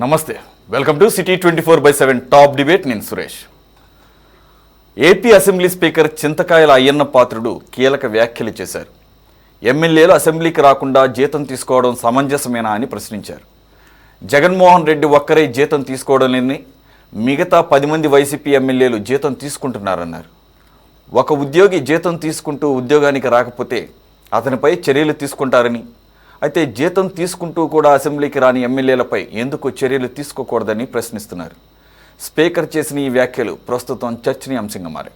నమస్తే welcome to city 24/7 top debate. నేను Suresh. AP assembly speaker చింతకాయల అయ్యన్న పాత్రుడు కీలక వ్యాఖ్యలు చేశారు. ఎమ్మెల్యేలు అసెంబ్లీకి రాకుండా జీతం తీసుకోవడం సమంజసమేనా అని ప్రశ్నించారు. జగన్మోహన్ రెడ్డి ఒక్కరే జీతం తీసుకోవడం లేని మిగతా 10 మంది వైసీపీ ఎమ్మెల్యేలు జీతం తీసుకుంటున్నారన్నారు. ఒక ఉద్యోగి జీతం తీసుకుంటూ ఉద్యోగానికి రాకపోతే అతనిపై చర్యలు తీసుకుంటారని, అయితే జీతం తీసుకుంటూ కూడా అసెంబ్లీకి రాని ఎమ్మెల్యేలపై ఎందుకు చర్యలు తీసుకోకూడదని ప్రశ్నిస్తున్నారు. స్పీకర్ చేసిన ఈ వ్యాఖ్యలు ప్రస్తుతం చర్చనీయాంశంగా మారాయి.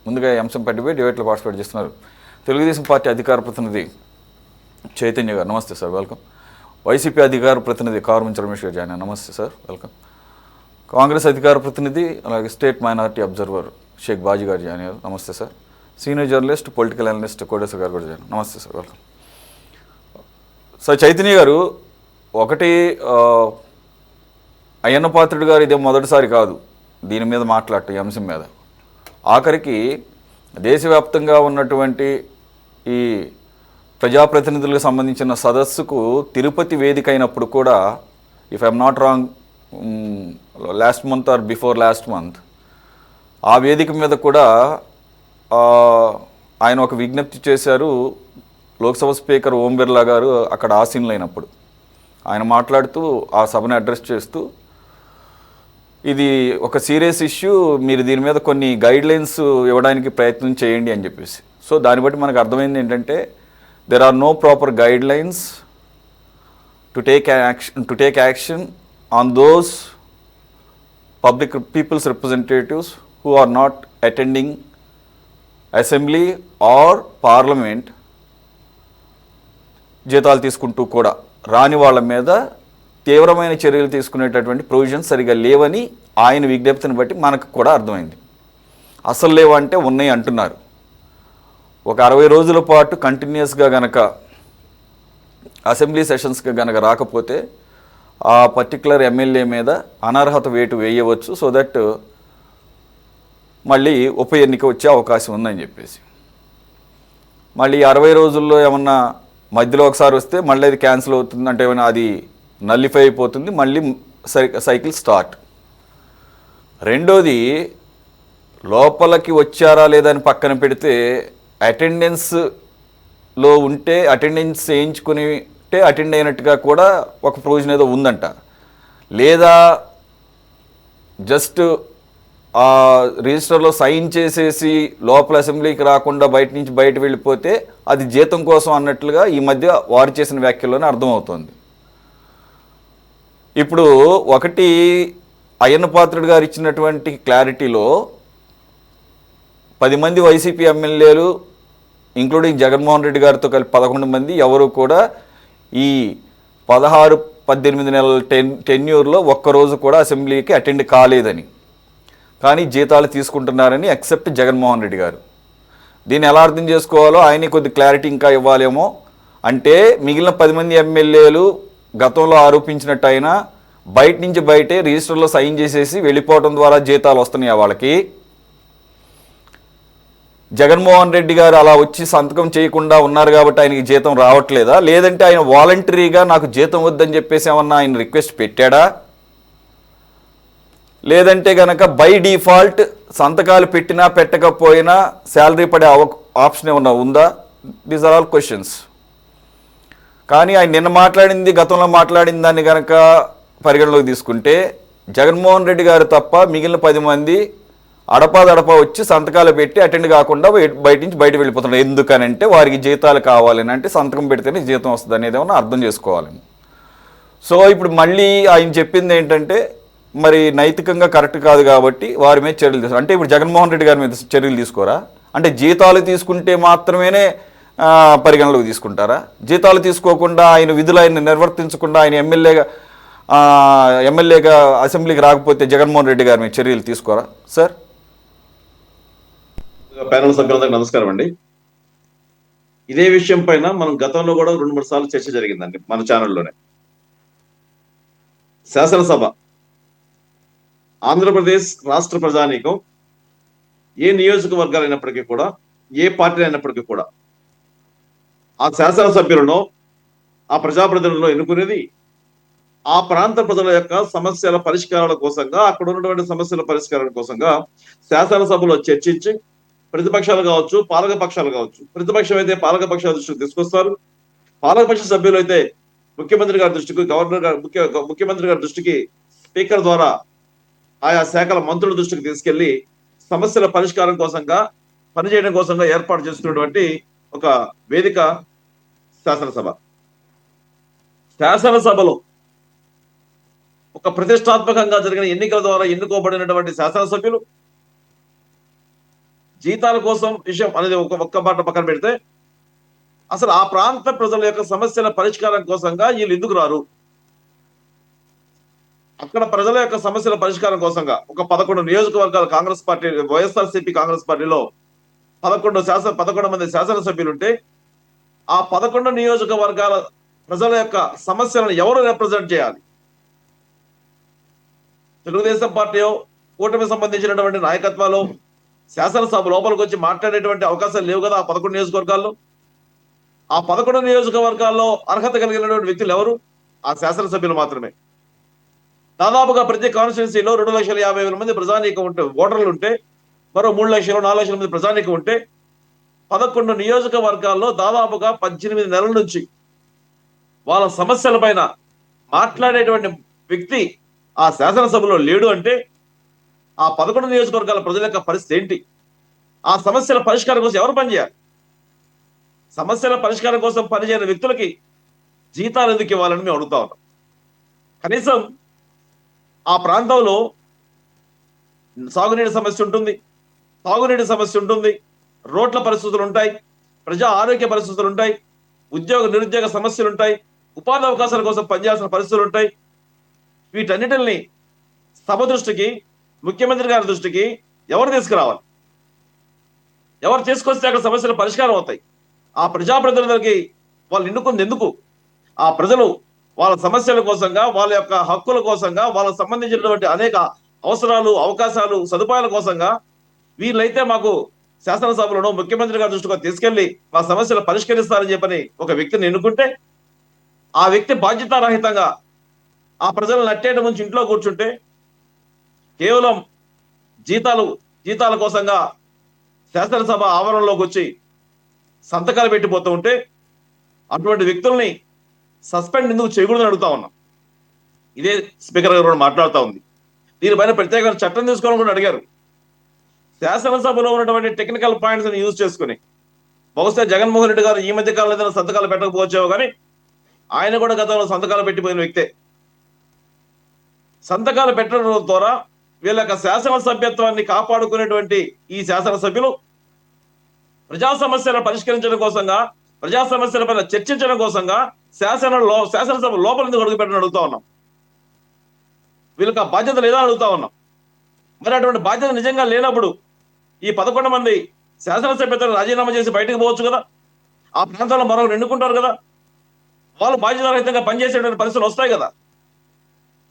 ముందుగా ఈ అంశంపై డిబేట్లో పార్టిసిపేట్ చేస్తున్నారు తెలుగుదేశం పార్టీ అధికార ప్రతినిధి చైతన్య గారు. నమస్తే సార్, వెల్కమ్. వైసీపీ అధికార ప్రతినిధి కారుమంచి రమేష్ గారు జాయిన్. నమస్తే సార్, వెల్కమ్. కాంగ్రెస్ అధికార ప్రతినిధి అలాగే state minority observer Sheikh Baji garu join అయ్యారు. నమస్తే sir. Senior journalist political analyst Kodeshwar garu కూడా జాయిన్. నమస్తే సార్, వెల్కమ్. సార్ చైతన్య గారు, ఒకటి అయ్యన్న పాత్రుడు గారు ఇదే మొదటిసారి కాదు దీని మీద మాట్లాడటం, ఈ అంశం మీద. ఆఖరికి దేశవ్యాప్తంగా ఉన్నటువంటి ఈ ప్రజాప్రతినిధులకు సంబంధించిన సదస్సుకు తిరుపతి వేదిక అయినప్పుడు కూడా, if I'm not wrong, last month or before last month, ఆ వేదిక మీద కూడా ఆయన ఒక విజ్ఞప్తి చేశారు. లోక్సభ స్పీకర్ ఓం బిర్లా గారు అక్కడ ఆసీనులు అయినప్పుడు ఆయన మాట్లాడుతూ ఆ సభను అడ్రస్ చేస్తూ, ఇది ఒక సీరియస్ ఇష్యూ, మీరు దీని మీద కొన్ని గైడ్లైన్స్ ఇవ్వడానికి ప్రయత్నం చేయండి అని చెప్పేసి. సో దాన్ని బట్టి మనకు అర్థమైంది ఏంటంటే, there are no proper guidelines to take action on those public peoples representatives who are not attending assembly or parliament, జీతాలు తీసుకుంటూ కూడా రాని వాళ్ళ మీద తీవ్రమైన చర్యలు తీసుకునేటటువంటి ప్రొవిజన్స్ సరిగా లేవని ఆయన విజ్ఞప్తిని బట్టి మనకు కూడా అర్థమైంది. అసలు లేవంటే ఉన్నాయి అంటున్నారు. ఒక 60 రోజుల పాటు కంటిన్యూస్గా గనక అసెంబ్లీ సెషన్స్కి గనక రాకపోతే ఆ పర్టికులర్ ఎమ్మెల్యే మీద అనర్హత వేటు వేయవచ్చు, సో దట్ మళ్ళీ ఉప ఎన్నిక వచ్చే అవకాశం ఉందని చెప్పేసి. మళ్ళీ 60 రోజుల్లో ఏమన్నా మధ్యలో ఒకసారి వస్తే మళ్ళీ అది క్యాన్సిల్ అవుతుంది అంటే ఏమైనా అది నల్లిఫై అయిపోతుంది, మళ్ళీ సైకిల్ స్టార్ట్. రెండోది, లోపలికి వచ్చారా లేదని పక్కన పెడితే అటెండెన్స్లో ఉంటే అటెండెన్స్ చేయించుకునిటే అటెండ్ అయినట్టుగా కూడా ఒక ప్రొవిజన్ ఏదో ఉందంట. లేదా జస్ట్ ఆ రిజిస్టర్లో సైన్ చేసేసి లోపల అసెంబ్లీకి రాకుండా బయట వెళ్ళిపోతే అది జీతం కోసం అన్నట్లుగా ఈ మధ్య వారు చేసిన వ్యాఖ్యల్లోనే అర్థమవుతోంది. ఇప్పుడు ఒకటి, అయ్యన్న పాత్రుడు గారు ఇచ్చినటువంటి క్లారిటీలో 10 మంది వైసీపీ ఎమ్మెల్యేలు ఇంక్లూడింగ్ జగన్మోహన్ రెడ్డి గారితో కలిపి 11 మంది ఎవరు కూడా ఈ 16-18 నెలల టెన్యూర్లో ఒక్కరోజు కూడా అసెంబ్లీకి అటెండ్ కాలేదని, కానీ జీతాలు తీసుకుంటున్నారని ఎక్సెప్ట్ జగన్మోహన్ రెడ్డి గారు. దీన్ని ఎలా అర్థం చేసుకోవాలో ఆయన కొద్ది క్లారిటీ ఇంకా ఇవ్వాలేమో. అంటే మిగిలిన 10 మంది ఎమ్మెల్యేలు గతంలో ఆరోపించినట్టు అయినా బయట నుంచి బయటే రిజిస్టర్లో సైన్ చేసేసి వెళ్ళిపోవడం ద్వారా జీతాలు వస్తున్నాయి వాళ్ళకి. జగన్మోహన్ రెడ్డి గారు అలా వచ్చి సంతకం చేయకుండా ఉన్నారు కాబట్టి ఆయనకి జీతం రావట్లేదా, లేదంటే ఆయన వాలంటరీగా నాకు జీతం వద్దని చెప్పేసి ఏమన్నా ఆయన రిక్వెస్ట్ పెట్టాడా, లేదంటే కనుక బై డిఫాల్ట్ సంతకాలు పెట్టినా పెట్టకపోయినా శాలరీ పడే ఆప్షన్ ఏమన్నా ఉందా? These are all questions. కానీ ఆయన నిన్న మాట్లాడింది, గతంలో మాట్లాడిన దాన్ని కనుక పరిగణలోకి తీసుకుంటే జగన్మోహన్ రెడ్డి గారు తప్ప మిగిలిన 10 మంది అడపాదడపా వచ్చి సంతకాలు పెట్టి అటెండ్ కాకుండా బయట వెళ్ళిపోతున్నారు. ఎందుకనంటే వారికి జీతాలు కావాలని, అంటే సంతకం పెడితేనే జీతం వస్తుంది అనేది ఏమన్నా అర్థం చేసుకోవాలని. సో ఇప్పుడు మళ్ళీ ఆయన చెప్పింది ఏంటంటే, మరి నైతికంగా కరెక్ట్ కాదు కాబట్టి వారి మీద చర్యలు తీసుకోరు. అంటే ఇప్పుడు జగన్మోహన్ రెడ్డి గారి మీద చర్యలు తీసుకోరా? అంటే జీతాలు తీసుకుంటే మాత్రమే పరిగణలోకి తీసుకుంటారా? జీతాలు తీసుకోకుండా ఆయన విధులు ఆయన నిర్వర్తించకుండా ఆయన ఎమ్మెల్యేగా అసెంబ్లీకి రాకపోతే జగన్మోహన్ రెడ్డి గారి మీద చర్యలు తీసుకోరా సార్? ప్యానల్ సభ్యులందరికీ నమస్కారం అండి. ఇదే విషయం పైన మనం గతంలో కూడా 2-3 సార్లు చర్చ జరిగిందండి మన ఛానల్లోనే. శాసనసభ, ఆంధ్రప్రదేశ్ రాష్ట్ర ప్రజానీకం ఏ నియోజకవర్గాలు అయినప్పటికీ కూడా, ఏ పార్టీ అయినప్పటికీ కూడా ఆ శాసనసభ్యులను, ఆ ప్రజాప్రతినిధులను ఎన్నుకునేది ఆ ప్రాంత ప్రజల యొక్క సమస్యల పరిష్కారాల కోసంగా, అక్కడ ఉన్నటువంటి సమస్యల పరిష్కారాల కోసంగా శాసనసభలో చర్చించి ప్రతిపక్షాలు కావచ్చు, పాలక పక్షాలు కావచ్చు. ప్రతిపక్షం అయితే పాలక పక్షాల దృష్టికి తీసుకొస్తారు. పాలకపక్ష సభ్యులు అయితే ముఖ్యమంత్రి గారి దృష్టికి, గవర్నర్ గారి ముఖ్యమంత్రి గారి దృష్టికి స్పీకర్ ద్వారా ఆయా శాఖల మంత్రుల దృష్టికి తీసుకెళ్లి సమస్యల పరిష్కారం కోసంగా, పనిచేయడం కోసంగా ఏర్పాటు చేసుకున్నటువంటి ఒక వేదిక శాసనసభ. శాసనసభలో ఒక ప్రతిష్టాత్మకంగా జరిగిన ఎన్నికల ద్వారా ఎన్నుకోబడినటువంటి శాసనసభ్యులు జీతాల కోసం విషయం అనేది ఒక్క మాట పక్కన పెడితే, అసలు ఆ ప్రాంత ప్రజల యొక్క సమస్యల పరిష్కారం కోసంగా వీళ్ళు ఎందుకు రారు? అక్కడ ప్రజల యొక్క సమస్యల పరిష్కారం కోసంగా ఒక 11 నియోజకవర్గాల కాంగ్రెస్ పార్టీ, వైఎస్ఆర్సీపీ కాంగ్రెస్ పార్టీలో 11 మంది శాసనసభ్యులుంటే, ఆ 11 నియోజకవర్గాల ప్రజల యొక్క సమస్యలను ఎవరు రిప్రజెంట్ చేయాలి? తెలుగుదేశం పార్టీ కూటమి సంబంధించినటువంటి నాయకత్వాలు శాసనసభ లోపలికి వచ్చి మాట్లాడేటువంటి అవకాశాలు లేవు కదా ఆ 11 నియోజకవర్గాల్లో. ఆ 11 నియోజకవర్గాల్లో అర్హత కలిగినటువంటి వ్యక్తులు ఎవరు? ఆ శాసనసభ్యులు మాత్రమే. దాదాపుగా ప్రతి కాన్స్టిట్యున్సీలో 2,50,000 మంది ప్రజానీకం ఉంటే, ఓటర్లు ఉంటే, మరో 3 లక్షలు 4 లక్షల మంది ప్రజానీకం ఉంటే, 11 నియోజకవర్గాల్లో దాదాపుగా 18 నెలల నుంచి వాళ్ళ సమస్యల పైన మాట్లాడేటువంటి వ్యక్తి ఆ శాసనసభలో లేడు అంటే, ఆ 11 నియోజకవర్గాల ప్రజల యొక్క పరిస్థితి ఏంటి? ఆ సమస్యల పరిష్కారం కోసం ఎవరు పనిచేయాలి? సమస్యల పరిష్కారం కోసం పనిచేయని వ్యక్తులకి జీతాలు ఎందుకు ఇవ్వాలని మేము అడుగుతా ఉన్నాం. కనీసం ఆ ప్రాంతంలో సాగునీటి సమస్య ఉంటుంది, తాగునీటి సమస్య ఉంటుంది, రోడ్ల పరిస్థితులు ఉంటాయి, ప్రజా ఆరోగ్య పరిస్థితులు ఉంటాయి, ఉద్యోగ నిరుద్యోగ సమస్యలు ఉంటాయి, ఉపాధి అవకాశాల కోసం పనిచేయాల్సిన పరిస్థితులు ఉంటాయి. వీటన్నిటిని సభ దృష్టికి, ముఖ్యమంత్రి గారి దృష్టికి ఎవరు తీసుకురావాలి? ఎవరు తీసుకొస్తే అక్కడ సమస్యలు పరిష్కారం అవుతాయి? ఆ ప్రజాప్రతినిధులకి వాళ్ళు ఎన్నుకుంది ఎందుకు? ఆ ప్రజలు వాళ్ళ సమస్యల కోసంగా, వాళ్ళ యొక్క హక్కుల కోసంగా, వాళ్ళకు సంబంధించినటువంటి అనేక అవసరాలు, అవకాశాలు, సదుపాయాల కోసంగా వీళ్ళైతే మాకు శాసనసభలను ముఖ్యమంత్రి గారి దృష్టికి తీసుకెళ్లి మా సమస్యలు పరిష్కరిస్తారని చెప్పని ఒక వ్యక్తిని ఎన్నుకుంటే, ఆ వ్యక్తి బాధ్యతారహితంగా ఆ ప్రజలను నట్టేట ముంచి ఇంట్లో కూర్చుంటే, కేవలం జీతాల కోసంగా శాసనసభ ఆవరణలోకి వచ్చి సంతకాలు పెట్టిపోతూ ఉంటే, అటువంటి వ్యక్తుల్ని సస్పెండ్ ఎందుకు చేయకూడదని అడుగుతా ఉన్నాం. ఇదే స్పీకర్ గారు మాట్లాడుతూ ఉంది. దీనిపైన ప్రత్యేక చట్టం తీసుకోవాలని కూడా అడిగారు. శాసనసభలో ఉన్నటువంటి టెక్నికల్ పాయింట్స్ ని యూజ్ చేసుకుని బహుశా జగన్మోహన్ రెడ్డి గారు ఈ మధ్య కాలంలో ఏదైనా సంతకాలు పెట్టకపోవచ్చేమో కానీ ఆయన కూడా గతంలో సంతకాలు పెట్టిపోయిన వ్యక్తే. సంతకాలు పెట్టడం ద్వారా వీళ్ళ యొక్క శాసన సభ్యత్వాన్ని కాపాడుకునేటువంటి ఈ శాసనసభ్యులు ప్రజా సమస్యలను పరిష్కరించడం కోసంగా, ప్రజా సమస్యలపైన చర్చించడం కోసంగా శాసనసభ లోపల ఎందుకు అడుగు పెట్టడం అడుగుతా ఉన్నాం. వీళ్ళకి ఆ బాధ్యత లేదా అడుగుతా ఉన్నాం. మరి అటువంటి బాధ్యత నిజంగా లేనప్పుడు ఈ 11 మంది శాసనసభ్యతను రాజీనామా చేసి బయటకు పోవచ్చు కదా. ఆ ప్రాంతంలో మరొకరు ఎన్నుకుంటారు కదా. వాళ్ళు బాధ్యతారహితంగా పనిచేసేటువంటి పరిస్థితులు వస్తాయి కదా.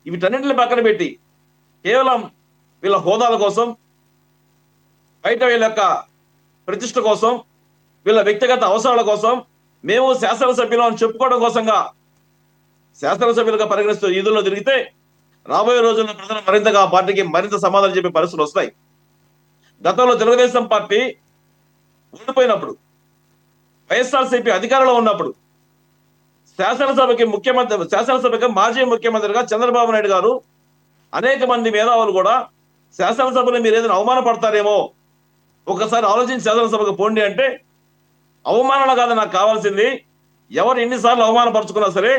వీటన్నింటిని పక్కన పెట్టి కేవలం వీళ్ళ హోదాల కోసం, బయట వీళ్ళ యొక్క ప్రతిష్ట కోసం, వీళ్ళ వ్యక్తిగత అవసరాల కోసం మేము శాసనసభ్యులు అని చెప్పుకోవడం కోసంగా శాసనసభ్యులుగా పరిగణిస్తూ ఈదుల్లో తిరిగితే రాబోయే రోజుల్లో ప్రజలు మరింతగా ఆ పార్టీకి మరింత సమాధానం చెప్పే పరిస్థితులు వస్తాయి. గతంలో తెలుగుదేశం పార్టీ ఓడిపోయినప్పుడు, వైఎస్ఆర్సీపీ అధికారంలో ఉన్నప్పుడు శాసనసభకి మాజీ ముఖ్యమంత్రిగా చంద్రబాబు నాయుడు గారు అనేక మంది మేధావులు కూడా శాసనసభలో మీరు ఏదైనా అవమానపడతారేమో ఒకసారి ఆలోచించి శాసనసభకు పోండి అంటే, అవమానాలు కాదు నాకు కావాల్సింది, ఎవరు ఎన్నిసార్లు అవమానపరుచుకున్నా సరే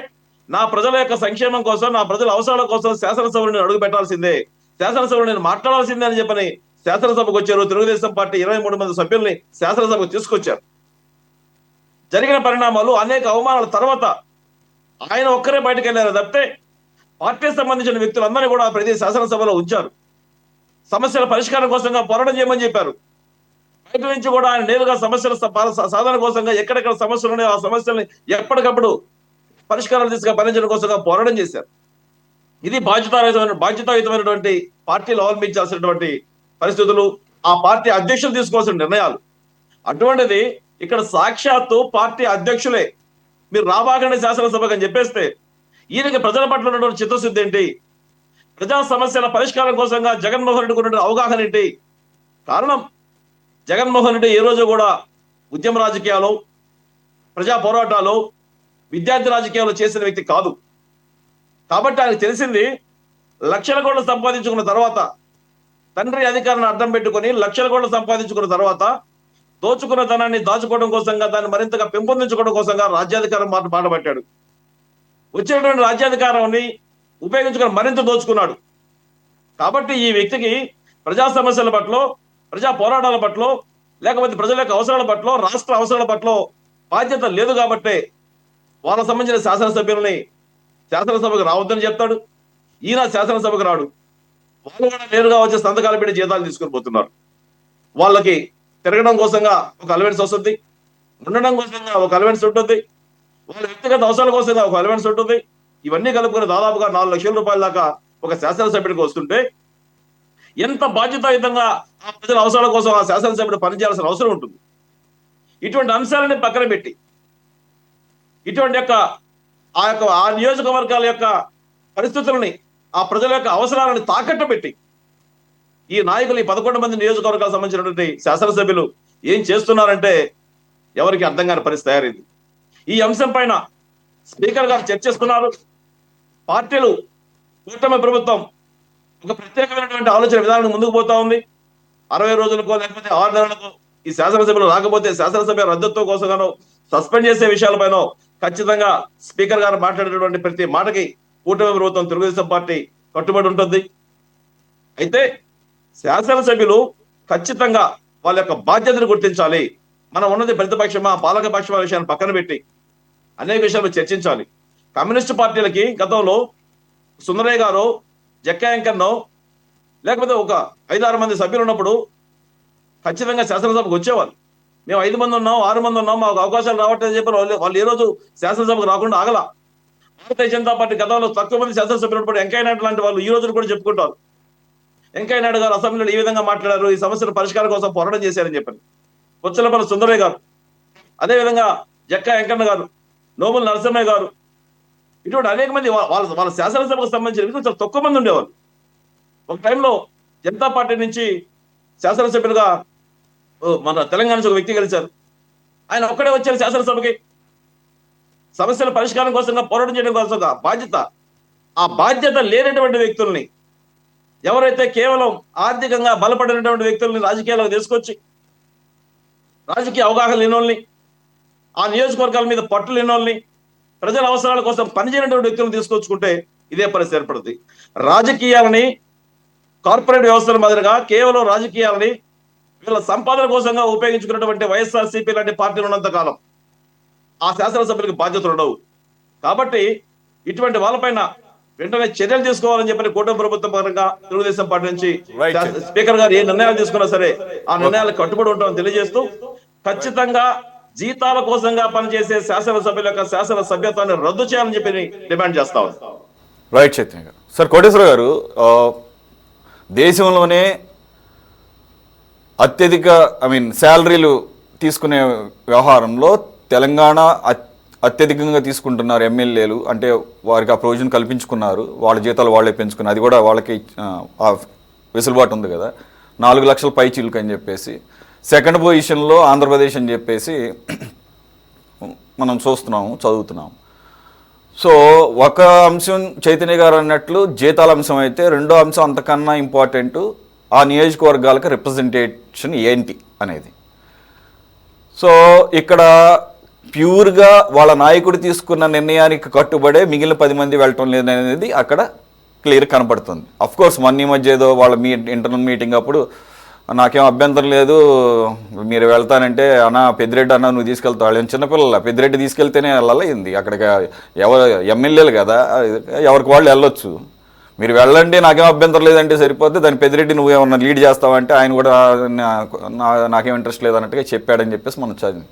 నా ప్రజల యొక్క సంక్షేమం కోసం, నా ప్రజల అవసరాల కోసం శాసనసభలో నేను అడుగు పెట్టాల్సిందే, శాసనసభలో నేను మాట్లాడాల్సిందే అని చెప్పని శాసనసభకు వచ్చారు. తెలుగుదేశం పార్టీ 23 మంది సభ్యుల్ని శాసనసభకు తీసుకొచ్చారు. జరిగిన పరిణామాలు అనేక అవమానాల తర్వాత ఆయన ఒక్కరే బయటకు వెళ్ళారు తప్పితే పార్టీకి సంబంధించిన వ్యక్తులందరినీ కూడా ప్రతి శాసనసభలో ఉంచారు. సమస్యల పరిష్కారం కోసంగా పోరాటం చేయమని చెప్పారు. బయట నుంచి కూడా ఆయన నేరుగా సమస్యల సాధన కోసంగా ఎక్కడెక్కడ సమస్యలు ఉన్నాయో ఆ సమస్యల్ని ఎప్పటికప్పుడు పరిష్కారాలు తీసుకుని భరించడం కోసంగా పోరాటం చేశారు. ఇది బాధ్యతాయుతమైనటువంటి పార్టీలు అవలంబించాల్సినటువంటి పరిస్థితులు, ఆ పార్టీ అధ్యక్షులు తీసుకోవాల్సిన నిర్ణయాలు. అటువంటిది ఇక్కడ సాక్షాత్తు పార్టీ అధ్యక్షులే మీరు రాబాకండి శాసనసభకు అని చెప్పేస్తే ఈయనకి ప్రజల పట్ల ఉన్నటువంటి చిత్తశుద్ధి ఏంటి? ప్రజా సమస్యల పరిష్కారం కోసంగా జగన్మోహన్ రెడ్డికి ఉన్నటువంటి అవగాహన ఏంటి? కారణం, జగన్మోహన్ రెడ్డి ఏ రోజు కూడా ఉద్యమ రాజకీయాలు, ప్రజా పోరాటాలు, విద్యార్థి రాజకీయాలు చేసిన వ్యక్తి కాదు. కాబట్టి ఆయనకు తెలిసింది, లక్షల కోట్లు సంపాదించుకున్న తర్వాత, తండ్రి అధికారాన్ని అడ్డం పెట్టుకొని లక్షల కోట్లు సంపాదించుకున్న తర్వాత దోచుకున్న ధనాన్ని దాచుకోవడం కోసంగా, దాన్ని మరింతగా పెంపొందించుకోవడం కోసంగా రాజ్యాధికారం మాట పట్టాడు. వచ్చినటువంటి రాజ్యాధికారాన్ని ఉపయోగించుకొని మరింత దోచుకున్నాడు. కాబట్టి ఈ వ్యక్తికి ప్రజా సమస్యల పట్ల, ప్రజా పోరాటాల పట్ల, లేకపోతే ప్రజల యొక్క అవసరాల పట్ల, రాష్ట్ర అవసరాల పట్ల బాధ్యత లేదు. కాబట్టి వాళ్ళకు సంబంధించిన శాసనసభ్యులని శాసనసభకు రావద్దని చెప్తాడు. ఈయన శాసనసభకు రాడు. వాళ్ళు కూడా నేరుగా వచ్చే సంతకాలు పెట్టి జీతాలు తీసుకొని పోతున్నారు. వాళ్ళకి తిరగడం కోసంగా ఒక అలవెన్స్ వస్తుంది, ఉండడం కోసంగా ఒక అలవెన్స్ ఉంటుంది, వాళ్ళ వ్యక్తిగత అవసరాల కోసంగా ఒక అలవెన్స్ ఉంటుంది. ఇవన్నీ కలుపుకొని దాదాపుగా 4 లక్షల రూపాయల దాకా ఒక శాసనసభ్యుడికి వస్తుంటే, ఎంత బాధ్యతాయుతంగా ఆ ప్రజల అవసరాల కోసం ఆ శాసనసభ్యుడు పనిచేయాల్సిన అవసరం ఉంటుంది. ఇటువంటి అంశాలని పక్కన పెట్టి, ఇటువంటి ఆ నియోజకవర్గాల యొక్క పరిస్థితులని, ఆ ప్రజల యొక్క అవసరాలను తాకట్టు పెట్టి ఈ నాయకులు, ఈ 11 మంది నియోజకవర్గాలకు సంబంధించినటువంటి శాసనసభ్యులు ఏం చేస్తున్నారంటే ఎవరికి అర్థం కాని పరిస్థితి తయారైంది. ఈ అంశం పైన స్పీకర్ గారు చర్చిస్తున్నారు. పార్టీలు, కూటమి ప్రభుత్వం ఒక ప్రత్యేకమైనటువంటి ఆలోచన విధానం ముందుకు పోతా ఉంది. 60 రోజులకో లేకపోతే 6 నెలలకో ఈ శాసనసభ్యులు రాకపోతే శాసనసభ రద్దతు కోసంగానో, సస్పెండ్ చేసే విషయాలపైన ఖచ్చితంగా స్పీకర్ గారు మాట్లాడేటువంటి ప్రతి మాటకి కూటమి ప్రభుత్వం, తెలుగుదేశం పార్టీ కట్టుబడి ఉంటుంది. అయితే శాసనసభ్యులు ఖచ్చితంగా వాళ్ళ యొక్క బాధ్యతను గుర్తించాలి. మనం ఉన్నది ప్రతిపక్షమా, పాలక పక్షమా విషయాన్ని పక్కన పెట్టి అనేక విషయాలు చర్చించాలి. కమ్యూనిస్టు పార్టీలకి గతంలో సుందరయ్య గారు, జక్కా వెంకన్నో, లేకపోతే ఒక 5-6 మంది సభ్యులు ఉన్నప్పుడు ఖచ్చితంగా శాసనసభకు వచ్చేవాళ్ళు. మేము 5 మంది ఉన్నాం, 6 మంది ఉన్నాం, మాకు అవకాశాలు రావట్లేదని చెప్పి వాళ్ళు ఏ రోజు శాసనసభకు రాకుండా ఆగల. భారతీయ జనతా పార్టీ గతంలో తక్కువ మంది శాసనసభ్యులు ఉన్నప్పుడు వెంకయ్య నాయుడు లాంటి వాళ్ళు ఈ రోజు కూడా చెప్పుకుంటారు, వెంకయ్య నాయుడు గారు అసెంబ్లీలో ఈ విధంగా మాట్లాడారు, ఈ సమస్యల పరిష్కారం కోసం పోరాటం చేశారని చెప్పారు. కొచ్చలపల్లి సుందరయ్య గారు, అదేవిధంగా జక్కా వెంకన్న గారు, నోముల నరసింహయ్య గారు, ఇటువంటి అనేక మంది వాళ్ళ శాసనసభకు సంబంధించిన వ్యక్తులు చాలా తక్కువ మంది ఉండేవాళ్ళు. ఒక టైంలో జనతా పార్టీ నుంచి శాసనసభ్యులుగా మన తెలంగాణ నుంచి ఒక వ్యక్తి గెలిచారు. ఆయన ఒక్కడే వచ్చారు శాసనసభకి. సమస్యల పరిష్కారం కోసంగా, పోరాటం చేయడం కోసంగా ఆ బాధ్యత లేనటువంటి వ్యక్తుల్ని, ఎవరైతే కేవలం ఆర్థికంగా బలపడినటువంటి వ్యక్తుల్ని రాజకీయాలకు తీసుకొచ్చి, రాజకీయ అవగాహన లేని వాళ్ళని, ఆ నియోజకవర్గాల మీద పట్టు లేని వాళ్ళని, ప్రజల అవసరాల కోసం పనిచేయనటువంటి వ్యక్తులను తీసుకొచ్చుకుంటే ఇదే పరిస్థితి ఏర్పడుతుంది. రాజకీయాలని కార్పొరేట్ వ్యవస్థల మాదిరిగా కేవలం రాజకీయాలని వీళ్ళ సంపాదన కోసంగా ఉపయోగించుకున్నటువంటి వైఎస్ఆర్సీపీ లాంటి పార్టీలు ఉన్నంత కాలం ఆ శాసనసభ్యులకు బాధ్యతలు ఉండవు. కాబట్టి ఇటువంటి వాళ్ళపైన వెంటనే చర్యలు తీసుకోవాలని చెప్పి కూటమి ప్రభుత్వం పరంగా తెలుగుదేశం పార్టీ నుంచి స్పీకర్ గారు ఏ నిర్ణయాలు తీసుకున్నా సరే ఆ నిర్ణయాలకు కట్టుబడి ఉంటామని తెలియజేస్తూ, ఖచ్చితంగా జీతాల కోసంగా పనిచేసే శాసనసభ్యుల యొక్క శాసన సభ్యత్వాన్ని రద్దు చేయాలని చెప్పి డిమాండ్ చేస్తా ఉన్నాం. రైట్ చైతన్య గారు. సార్, కోటేశ్వర గారు, దేశంలోనే అత్యధిక శాలరీలు తీసుకునే వ్యవహారంలో తెలంగాణ అత్యధికంగా తీసుకుంటున్నారు ఎమ్మెల్యేలు. అంటే వారికి ఆ ప్రొవిజన్ కల్పించుకున్నారు, వాళ్ళ జీతాలు వాళ్ళే పెంచుకున్నారు. అది కూడా వాళ్ళకి వెసులుబాటు ఉంది కదా. 4 లక్షల పై చిలుకు అని చెప్పేసి. సెకండ్ పొజిషన్లో ఆంధ్రప్రదేశ్ అని చెప్పేసి మనం చదువుతున్నాము. సో ఒక అంశం చైతన్య గారు అన్నట్లు జీతాల అంశం అయితే, రెండో అంశం అంతకన్నా ఇంపార్టెంట్ ఆ నియోజకవర్గాలకు రిప్రజెంటేషన్ ఏంటి అనేది. సో ఇక్కడ ప్యూర్గా వాళ్ళ నాయకుడు తీసుకున్న నిర్ణయానికి కట్టుబడే మిగిలిన 10 మంది వెళ్ళటం లేదనేది అక్కడ క్లియర్ కనపడుతుంది. అఫ్కోర్స్ మొన్న ఈ మధ్య ఏదో వాళ్ళ ఇంటర్నల్ మీటింగ్ అప్పుడు నాకేం అభ్యంతరం లేదు, మీరు వెళ్తానంటే పెద్దిరెడ్డి అన్న నువ్వు తీసుకెళ్తావు, వాళ్ళు చిన్నపిల్లల పెద్దిరెడ్డి తీసుకెళ్తేనే వెళ్ళాలి. అక్కడికి ఎమ్మెల్యేలు కదా, ఎవరికి వాళ్ళు వెళ్ళొచ్చు, మీరు వెళ్ళండి నాకేం అభ్యంతరం లేదంటే సరిపోతే, దాని పెద్దిరెడ్డి నువ్వు ఏమన్నా లీడ్ చేస్తావంటే ఆయన కూడా నాకేం ఇంట్రెస్ట్ లేదన్నట్టుగా చెప్పాడని చెప్పేసి మనం చదివి.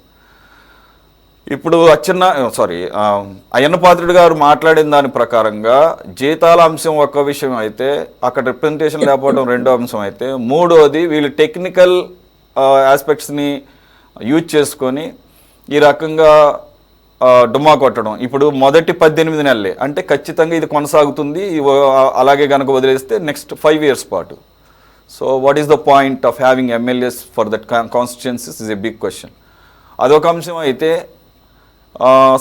ఇప్పుడు అయ్యన్న పాత్రుడు గారు మాట్లాడిన దాని ప్రకారంగా జీతాల అంశం ఒక విషయం అయితే, అక్కడ రిప్రజెంటేషన్ లేకపోవడం రెండో అంశం అయితే, మూడోది వీళ్ళు టెక్నికల్ ఆస్పెక్ట్స్ని యూజ్ చేసుకొని ఈ రకంగా డుమ్మా కొట్టడం. ఇప్పుడు మొదటి 18 నెలలే అంటే ఖచ్చితంగా ఇది కొనసాగుతుంది. అలాగే కనుక వదిలేస్తే నెక్స్ట్ 5 years పాటు. So what is the point of having MLAs for that constituencies is a big question. అదొక అంశం అయితే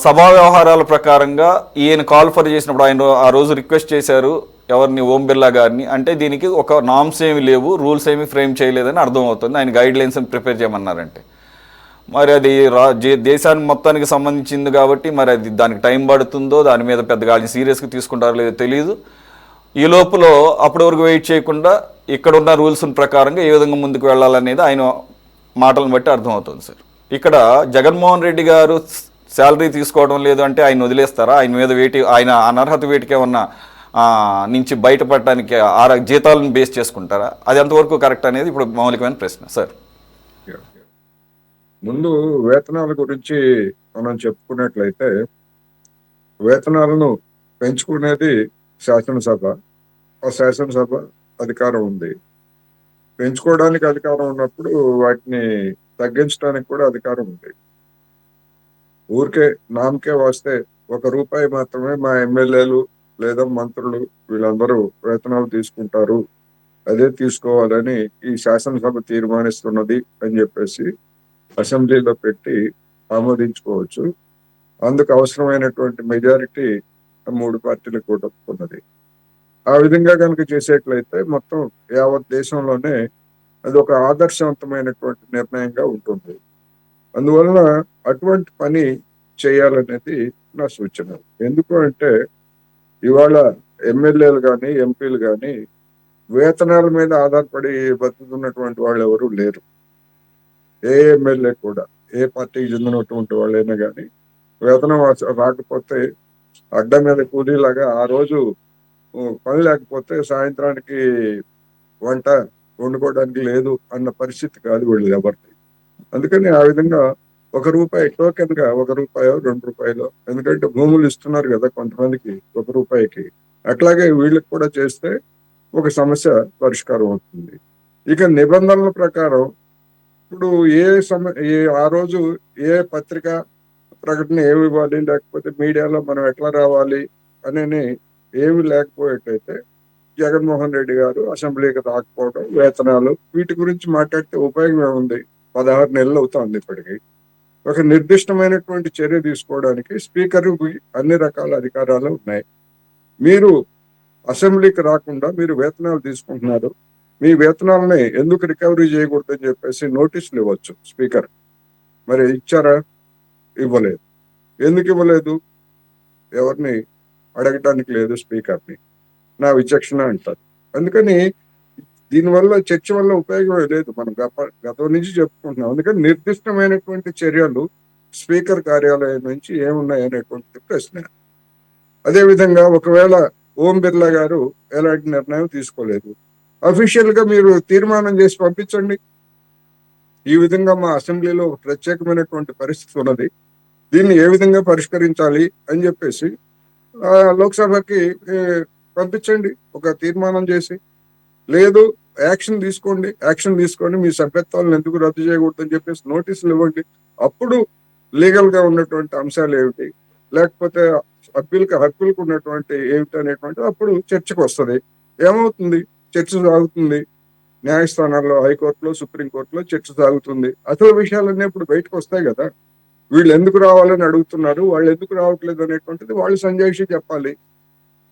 సభా వ్యవహారాల ప్రకారంగా ఈయన కాల్ ఫర్ చేసినప్పుడు ఆయన ఆ రోజు రిక్వెస్ట్ చేశారు ఎవరిని, ఓం బిర్లా గారిని. అంటే దీనికి ఒక నామ్స్ ఏమి లేవు, రూల్స్ ఏమి ఫ్రేమ్ చేయలేదని అర్థమవుతుంది. ఆయన గైడ్ లైన్స్ ప్రిపేర్ చేయమన్నారంటే మరి అది దేశానికి మొత్తానికి సంబంధించింది కాబట్టి మరి అది దానికి టైం పడుతుందో, దాని మీద పెద్దగా ఆయన సీరియస్గా తీసుకుంటారో లేదో తెలియదు. ఈ లోపల అప్పటి వరకు వెయిట్ చేయకుండా ఇక్కడున్న రూల్స్ ప్రకారంగా ఏ విధంగా ముందుకు వెళ్ళాలనేది ఆయన మాటలను బట్టి అర్థమవుతుంది సార్. ఇక్కడ జగన్మోహన్ రెడ్డి గారు శాలరీ తీసుకోవడం లేదు అంటే ఆయన వదిలేస్తారా? ఆయన మీద ఆయన అనర్హత వేటికి ఏమన్నా నుంచి బయటపడటానికి జీతాలను బేస్ చేసుకుంటారా? అది ఎంతవరకు కరెక్ట్ అనేది ఇప్పుడు మౌలికమైన ప్రశ్న సార్. ముందు వేతనాల గురించి మనం చెప్పుకున్నట్లయితే, వేతనాలను పెంచుకునేది శాసనసభ. ఆ శాసనసభ అధికారం ఉంది. పెంచుకోవడానికి అధికారం ఉన్నప్పుడు వాటిని తగ్గించడానికి కూడా అధికారం ఉంది. ఊరికే నామకే వస్తే ₹1 మాత్రమే మా ఎమ్మెల్యేలు లేదా మంత్రులు వీళ్ళందరూ వేతనాలు తీసుకుంటారు, అదే తీసుకోవాలని ఈ శాసనసభ తీర్మానిస్తున్నది అని చెప్పేసి అసెంబ్లీలో పెట్టి ఆమోదించుకోవచ్చు. అందుకు అవసరమైనటువంటి మెజారిటీ 3 పార్టీలకు కూడా ఉన్నది. ఆ విధంగా కనుక చేసేట్లయితే మొత్తం యావత్ దేశంలోనే అది ఒక ఆదర్శవంతమైనటువంటి నిర్ణయంగా ఉంటుంది. అందువలన అటువంటి పని చేయాలనేది నా సూచన. ఎందుకు అంటే ఇవాళ ఎమ్మెల్యేలు కానీ ఎంపీలు కానీ వేతనాల మీద ఆధారపడి బతుకుతున్నటువంటి వాళ్ళు ఎవరు లేరు. ఏ ఎమ్మెల్యే కూడా, ఏ పార్టీకి చెందినటువంటి వాళ్ళైనా కానీ వేతనం రాకపోతే అడ్డ మీద కూలీలాగా ఆ రోజు పని లేకపోతే సాయంత్రానికి వంట వండుకోవడానికి లేదు అన్న పరిస్థితి కాదు వీళ్ళు ఎవరిది. అందుకని ఆ విధంగా ₹1 టోకెన్ గా ₹1 ₹2, ఎందుకంటే భూములు ఇస్తున్నారు కదా కొంతమందికి ₹1కి, అట్లాగే వీళ్ళకి కూడా చేస్తే ఒక సమస్య పరిష్కారం అవుతుంది. ఇక నిబంధనల ప్రకారం ఇప్పుడు ఆ రోజు ఏ పత్రిక ప్రకటన ఏమి ఇవ్వాలి, లేకపోతే మీడియాలో మనం ఎట్లా రావాలి అని ఏమి లేకపోయేటైతే జగన్మోహన్ రెడ్డి గారు అసెంబ్లీకి రాకపోవడం, వేతనాలు, వీటి గురించి మాట్లాడితే ఉపయోగం ఏముంది? 16 నెలలు అవుతుంది ఇప్పటికి. ఒక నిర్దిష్టమైనటువంటి చర్య తీసుకోవడానికి స్పీకర్కి అన్ని రకాల అధికారాలు ఉన్నాయి. మీరు అసెంబ్లీకి రాకుండా మీరు వేతనాలు తీసుకుంటున్నారు, మీ వేతనాలని ఎందుకు రికవరీ చేయకూడదు అని చెప్పేసి నోటీసులు ఇవ్వచ్చు స్పీకర్. మరి ఇచ్చారా? ఇవ్వలేదు. ఎందుకు ఇవ్వలేదు? ఎవరిని అడగటానికి లేదు స్పీకర్ని, నా విచక్షణ అంటారు. అందుకని దీనివల్ల చర్చ వల్ల ఉపయోగమే లేదు. మనం గతం నుంచి చెప్పుకుంటున్నాం. అందుకని నిర్దిష్టమైనటువంటి చర్యలు స్పీకర్ కార్యాలయం నుంచి ఏమున్నాయి అనేటువంటి ప్రశ్న. అదేవిధంగా ఒకవేళ ఓం బిర్లా గారు ఎలాంటి నిర్ణయం తీసుకోలేదు, అఫీషియల్ గా మీరు తీర్మానం చేసి పంపించండి. ఈ విధంగా మా అసెంబ్లీలో ఒక ప్రత్యేకమైనటువంటి పరిస్థితి ఉన్నది, దీన్ని ఏ విధంగా పరిష్కరించాలి అని చెప్పేసి లోక్సభకి పంపించండి ఒక తీర్మానం చేసి. లేదు యాక్షన్ తీసుకోండి, యాక్షన్ తీసుకొని మీ సభ్యత్వాలను ఎందుకు రద్దు చేయకూడదు అని చెప్పేసి నోటీసులు ఇవ్వండి. అప్పుడు లీగల్ గా ఉన్నటువంటి అంశాలు ఏమిటి, లేకపోతే హక్కులకు ఉన్నటువంటి ఏమిటి అనేటువంటి అప్పుడు చర్చకు వస్తుంది. ఏమవుతుంది? చర్చ సాగుతుంది. న్యాయస్థానాల్లో, హైకోర్టులో, సుప్రీంకోర్టులో చర్చ సాగుతుంది. అసలు విషయాలన్నీ ఇప్పుడు బయటకు వస్తాయి కదా. వీళ్ళు ఎందుకు రావాలని అడుగుతున్నారు, వాళ్ళు ఎందుకు రావట్లేదు అనేటువంటిది వాళ్ళు సంజాయిషి చెప్పాలి.